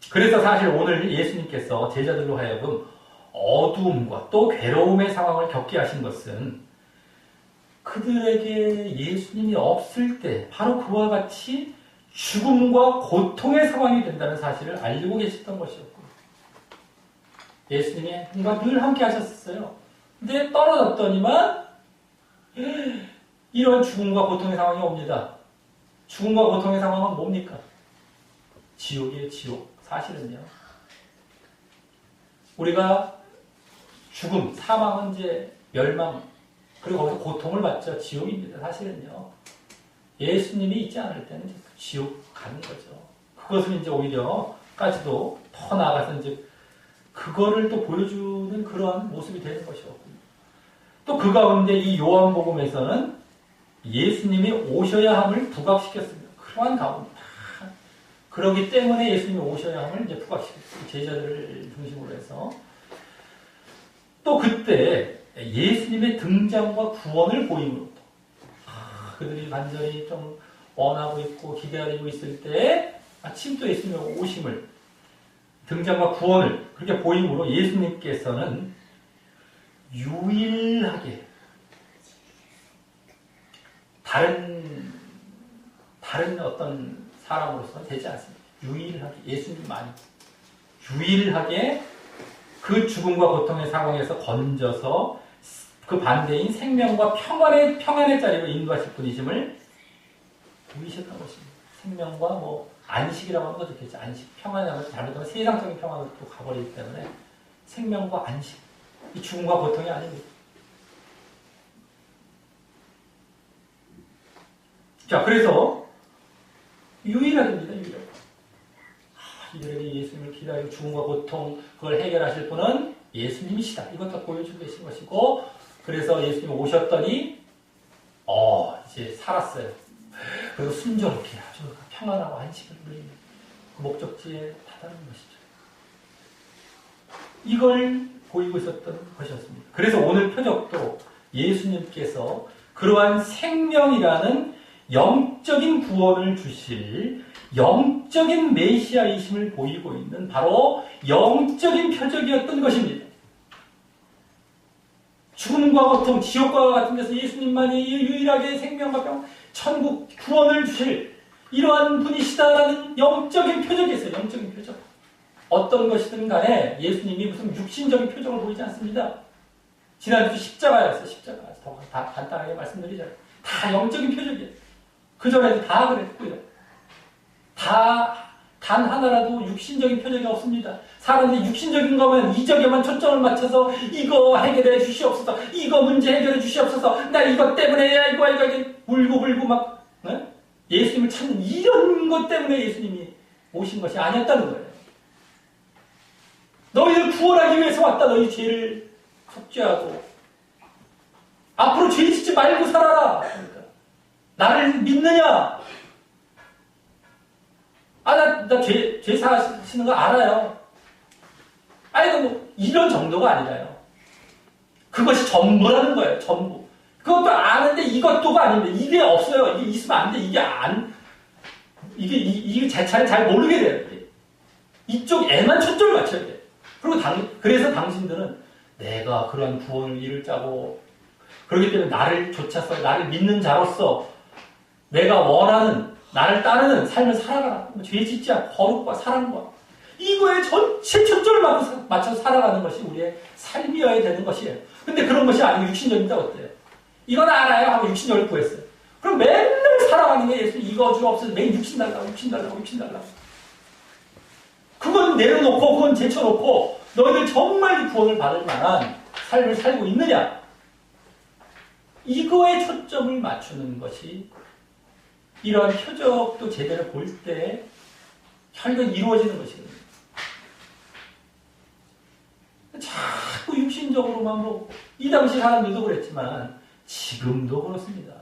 그래서 사실 오늘 예수님께서 제자들로 하여금 어두움과 또 괴로움의 상황을 겪게 하신 것은 그들에게 예수님이 없을 때 바로 그와 같이 죽음과 고통의 상황이 된다는 사실을 알고 계셨던 것이었고 예수님이 뭔가 늘 함께 하셨어요. 근데 떨어졌더니만 이런 죽음과 고통의 상황이 옵니다. 죽음과 고통의 상황은 뭡니까? 지옥이에요, 지옥. 사실은요. 우리가 죽음, 사망은 이제 멸망, 그리고 거기서 고통을 받죠. 지옥입니다. 사실은요. 예수님이 있지 않을 때는 이제 지옥 가는 거죠. 그것은 이제 오히려까지도 더 나아가서 이제 그거를 또 보여주는 그러한 모습이 되는 것이었군요. 또 그 가운데 이 요한복음에서는 예수님이 오셔야 함을 부각시켰습니다. 그러한 가운데. 그러기 때문에 예수님이 오셔야 함을 이제 부각시켰습니다. 제자들을 중심으로 해서. 또 그때 예수님의 등장과 구원을 보임으로 그들이 간절히 좀 원하고 있고 기대하고 있을 때 마침 또 예수님의 오심을 등장과 구원을 그렇게 보임으로 예수님께서는 유일하게 다른 어떤 사람으로서는 되지 않습니다. 유일하게 예수님만이 유일하게 그 죽음과 고통의 상황에서 건져서 그 반대인 생명과 평안의 자리로 인도하실 분이심을 보이셨던 것입니다. 생명과 안식이라고 하는 것도 좋겠죠. 안식, 평안이라고 잘못하면 세상적인 평안으로 또 가버리기 때문에 생명과 안식, 이 죽음과 고통이 아닙니다. 자, 그래서 유일하게입니다. 유일하게. 이들에게 예수님을 기다리고 죽음과 고통 그걸 해결하실 분은 예수님이시다. 이것도 보여주고 계신 것이고 그래서 예수님이 오셨더니 이제 살았어요. 그리고 순조롭게 아주 평안하고 안식을 누리는 그 목적지에 다다른 것이죠. 이걸 보이고 있었던 것이었습니다. 그래서 오늘 표적도 예수님께서 그러한 생명이라는 영적인 구원을 주실 영적인 메시아이심을 보이고 있는 바로 영적인 표적이었던 것입니다. 죽음과 고통, 지옥과 같은 데서 예수님만이 유일하게 생명과 평, 천국 구원을 주실 이러한 분이시다라는 영적인 표적이 있어요. 영적인 표적. 어떤 것이든 간에 예수님이 무슨 육신적인 표적을 보이지 않습니다. 지난주 십자가였어요. 십자가에서 더 간단하게 말씀드리자면 다 영적인 표적이에요. 그전에도 다 그랬고요. 다 단 하나라도 육신적인 표적이 없습니다. 사람들이 육신적인 거면 이적에만 초점을 맞춰서 이거 해결해 주시옵소서, 이거 문제 해결해 주시옵소서, 나 이것 때문에 야 이거 울고 막 예수님을 찾는 이런 것 때문에 예수님이 오신 것이 아니었다는 거예요. 너희를 구원하기 위해서 왔다. 너희 죄를 속죄하고 앞으로 죄 짓지 말고 살아라. 그러니까. 나를 믿느냐? 나 죄 사시는 거 알아요. 아니, 뭐, 이런 정도가 아니라요. 그것이 전부라는 거예요, 전부. 그것도 아는데 이것도가 아닌데, 이게 없어요. 이게 있으면 안 돼. 이게 제 차례 잘 모르게 돼요. 이게. 이쪽 애만 초점을 맞춰야 돼. 그리고 그래서 당신들은 내가 그런 구원을 이룰 자고, 그렇기 때문에 나를 쫓아서, 나를 믿는 자로서, 내가 원하는, 나를 따르는 삶을 살아가라. 죄 짓지 않고, 거룩과 사랑과, 이거에 전체 초점을 맞춰서 살아가는 것이 우리의 삶이어야 되는 것이에요. 근데 그런 것이 아니고 육신적이다 어때요? 이건 알아요 하고 육신적을 구했어요. 그럼 맨날 살아가는 게 예수 이거 주옵소서 매일 육신 달라고. 그건 내려놓고 그건 제쳐놓고 너희들 정말 구원을 받을 만한 삶을 살고 있느냐? 이거에 초점을 맞추는 것이 이러한 표적도 제대로 볼 때 혈관 이루어지는 것이거든요. 자꾸 육신적으로만 보고 이 당시 사람들도 그랬지만 지금도 그렇습니다.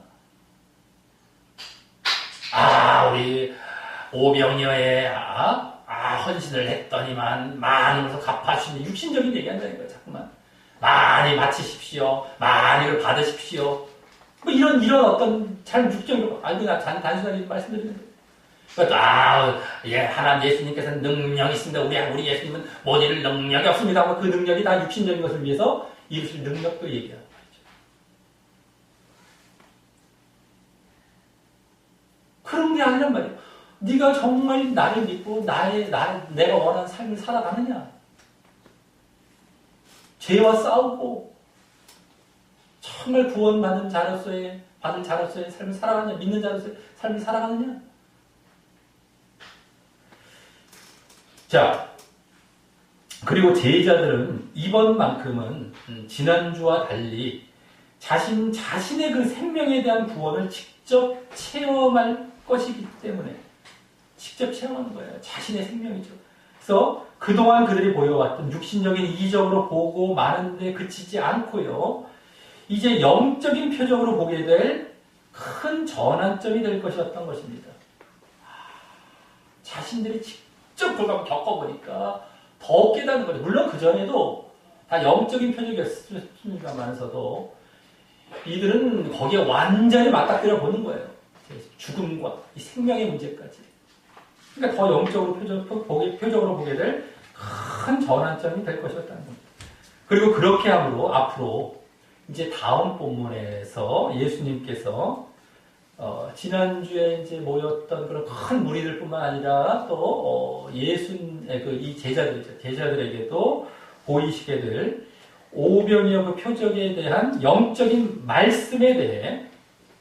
우리 오병이어에 헌신을 했더니만 많은 것을 갚아주시는 육신적인 얘기한다는 거예요. 자꾸만 많이 바치십시오. 많이를 받으십시오. 뭐 이런 어떤 잘 육적으로 그냥 단순하게 말씀드리는 거예요. 하나님 예수님께서는 능력이 있습니다. 우리 예수님은 못 이룰 능력이 없습니다. 그 능력이 다 육신적인 것을 위해서 이루실 능력도 얘기하는 거죠. 그런 게 아니란 말이에요. 네가 정말 나를 믿고 내가 원하는 삶을 살아가느냐? 죄와 싸우고 정말 구원받은 자로서의 삶을 살아가느냐? 믿는 자로서의 삶을 살아가느냐? 자, 그리고 제자들은 이번만큼은 지난주와 달리 자신의 그 생명에 대한 구원을 직접 체험할 것이기 때문에 직접 체험하는 거예요. 자신의 생명이죠. 그래서 그동안 그들이 보여왔던 육신적인 이적으로 보고 마는데 그치지 않고요. 이제 영적인 표적으로 보게 될 큰 전환점이 될 것이었던 것입니다. 자신들이 직접 그걸 겪어보니까 더 깨닫는 거죠. 물론 그전에도 다 영적인 표적이었습니다만서도 이들은 거기에 완전히 맞닥뜨려 보는 거예요. 죽음과 이 생명의 문제까지. 그러니까 더 영적으로 표적으로 보게 될 큰 전환점이 될 것이었다는 겁니다. 그리고 그렇게 함으로 앞으로 이제 다음 본문에서 예수님께서 지난주에 이제 모였던 그런 큰 무리들뿐만 아니라 또 이 제자들에게도 보이시게 될 오병이어 그 표적에 대한 영적인 말씀에 대해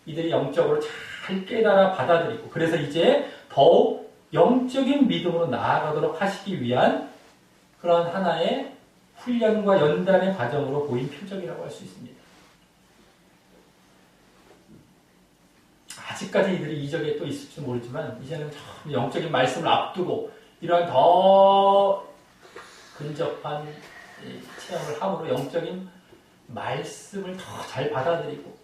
이들이 영적으로 잘 깨달아 받아들이고 그래서 이제 더욱 영적인 믿음으로 나아가도록 하시기 위한 그런 하나의 훈련과 연단의 과정으로 보인 표적이라고 할 수 있습니다. 아직까지 이들이 이적에 또 있을지 모르지만 이제는 영적인 말씀을 앞두고 이러한 더 근접한 체험을 함으로 영적인 말씀을 더 잘 받아들이고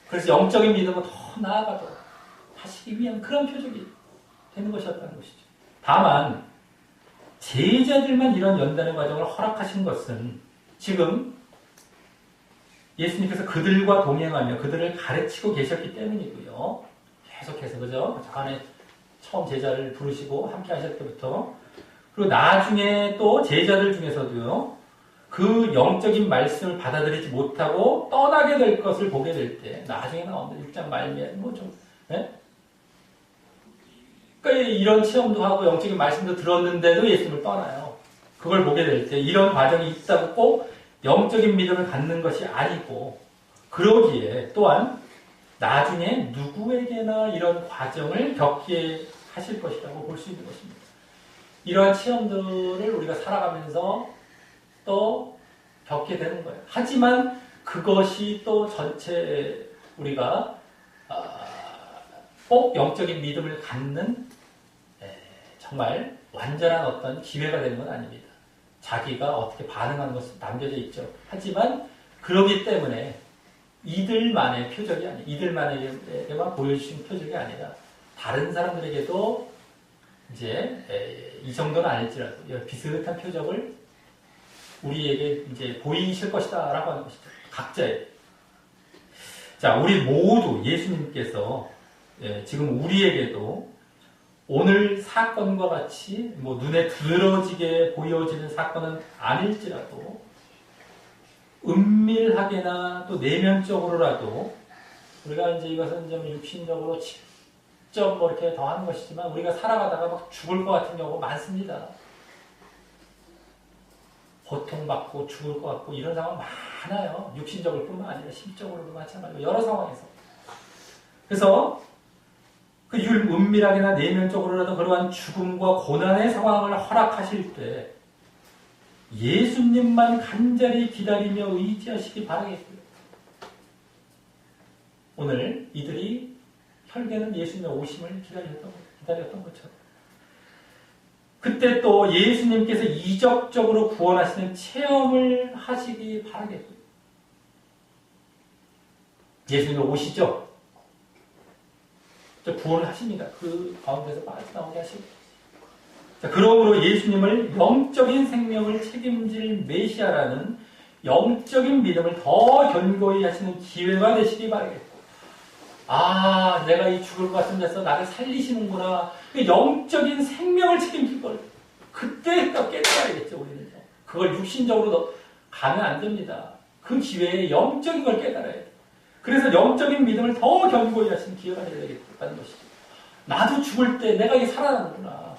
그래서 영적인 믿음을 더 나아가도록 하시기 위한 그런 표적이 되는 것이었다는 것이죠. 다만 제자들만 이런 연단의 과정을 허락하신 것은 지금 예수님께서 그들과 동행하며 그들을 가르치고 계셨기 때문이고요. 계속해서 그죠? 저 안에 처음 제자를 부르시고 함께 하실 때부터 그리고 나중에 또 제자들 중에서도요. 그 영적인 말씀을 받아들이지 못하고 떠나게 될 것을 보게 될 때 나중에 나옵니다. 6장 말미에 그러니까 이런 체험도 하고 영적인 말씀도 들었는데도 예수님을 떠나요. 그걸 보게 될 때 이런 과정이 있다고 꼭 영적인 믿음을 갖는 것이 아니고 그러기에 또한 나중에 누구에게나 이런 과정을 겪게 하실 것이라고 볼 수 있는 것입니다. 이러한 체험들을 우리가 살아가면서 또 겪게 되는 거예요. 하지만 그것이 또 전체 우리가 꼭 영적인 믿음을 갖는 정말 완전한 어떤 기회가 되는 건 아닙니다. 자기가 어떻게 반응하는 것은 남겨져 있죠. 하지만 그러기 때문에 이들만의 표적이 아니에요. 이들만에게만 보여주신 표적이 아니라 다른 사람들에게도 이제 이 정도는 아닐지라도 비슷한 표적을 우리에게 이제 보이실 것이다 라고 하는 것이죠. 각자의. 자, 우리 모두 예수님께서 지금 우리에게도 오늘 사건과 같이 눈에 들어지게 보여지는 사건은 아닐지라도 은밀하게나 또 내면적으로라도 우리가 이제 이것은 좀 육신적으로 직접 이렇게 더하는 것이지만 우리가 살아가다가 막 죽을 것 같은 경우가 많습니다. 고통받고 죽을 것 같고 이런 상황 많아요. 육신적으로 뿐만 아니라 심적으로도 마찬가지고 여러 상황에서. 그래서 그 은밀하게나 내면적으로라도 그러한 죽음과 고난의 상황을 허락하실 때 예수님만 간절히 기다리며 의지하시기 바라겠고요. 오늘 이들이 혈계는 예수님의 오심을 기다렸던 것처럼 그때 또 예수님께서 이적적으로 구원하시는 체험을 하시기 바라겠고요. 예수님이 오시죠. 구원을 하십니다. 그 가운데서 빠져나오게 하시고. 자, 그러므로 예수님을 영적인 생명을 책임질 메시아라는 영적인 믿음을 더 견고히 하시는 기회가 되시기 바라겠고. 아, 내가 이 죽을 것 같은 데서 나를 살리시는구나. 영적인 생명을 책임질 걸. 그때 깨달아야겠죠, 우리는. 그걸 육신적으로 가면 안 됩니다. 그 기회에 영적인 걸 깨달아야 돼요. 그래서 영적인 믿음을 더 견고히 하시는 기회가 되겠다는 것이죠. 나도 죽을 때 내가 이게 살아나는구나.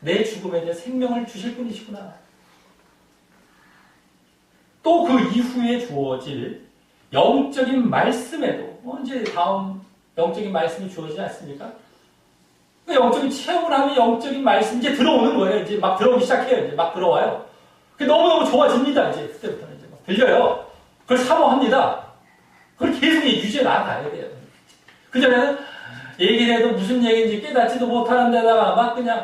내 죽음에 대해 생명을 주실 분이시구나. 또 그 이후에 주어질 영적인 말씀에도 이제 다음 영적인 말씀이 주어지지 않습니까? 영적인 체험을 하면 영적인 말씀이 이제 들어오는 거예요. 이제 막 들어오기 시작해요. 이제 막 들어와요. 너무너무 좋아집니다. 이제 그때부터는 이제 막 들려요. 그걸 사모합니다. 그걸 계속 유지해 나가야 돼요. 그전에는 얘기를 해도 무슨 얘기인지 깨닫지도 못하는 데다가 막 그냥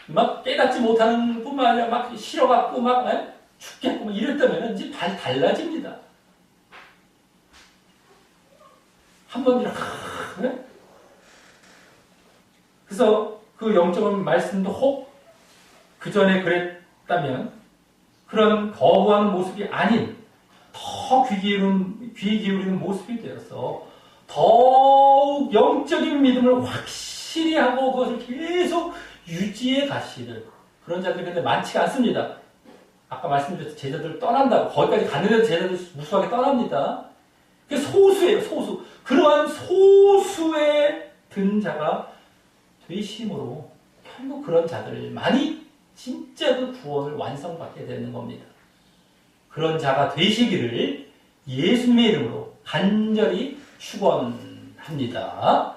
막 깨닫지 못하는 뿐만 아니라 막 싫어갖고 막 죽겠고 막 이랬다면 이제 달라집니다. 한번 이렇게 그래서 그 영적인 말씀도 혹 그전에 그랬다면 그런 거부하는 모습이 아닌 더 귀 기울이는 모습이 되어서 더욱 영적인 믿음을 확실히 하고 그것을 계속 유지해 가시는 그런 자들이 근데 많지가 않습니다. 아까 말씀드렸듯이 제자들 떠난다고 거기까지 갔는데도 제자들 무수하게 떠납니다. 그게 소수예요, 소수. 그러한 소수의 든 자가 되심으로 결국 그런 자들만이 진짜 그 구원을 완성받게 되는 겁니다. 그런 자가 되시기를 예수님의 이름으로 간절히 축원합니다.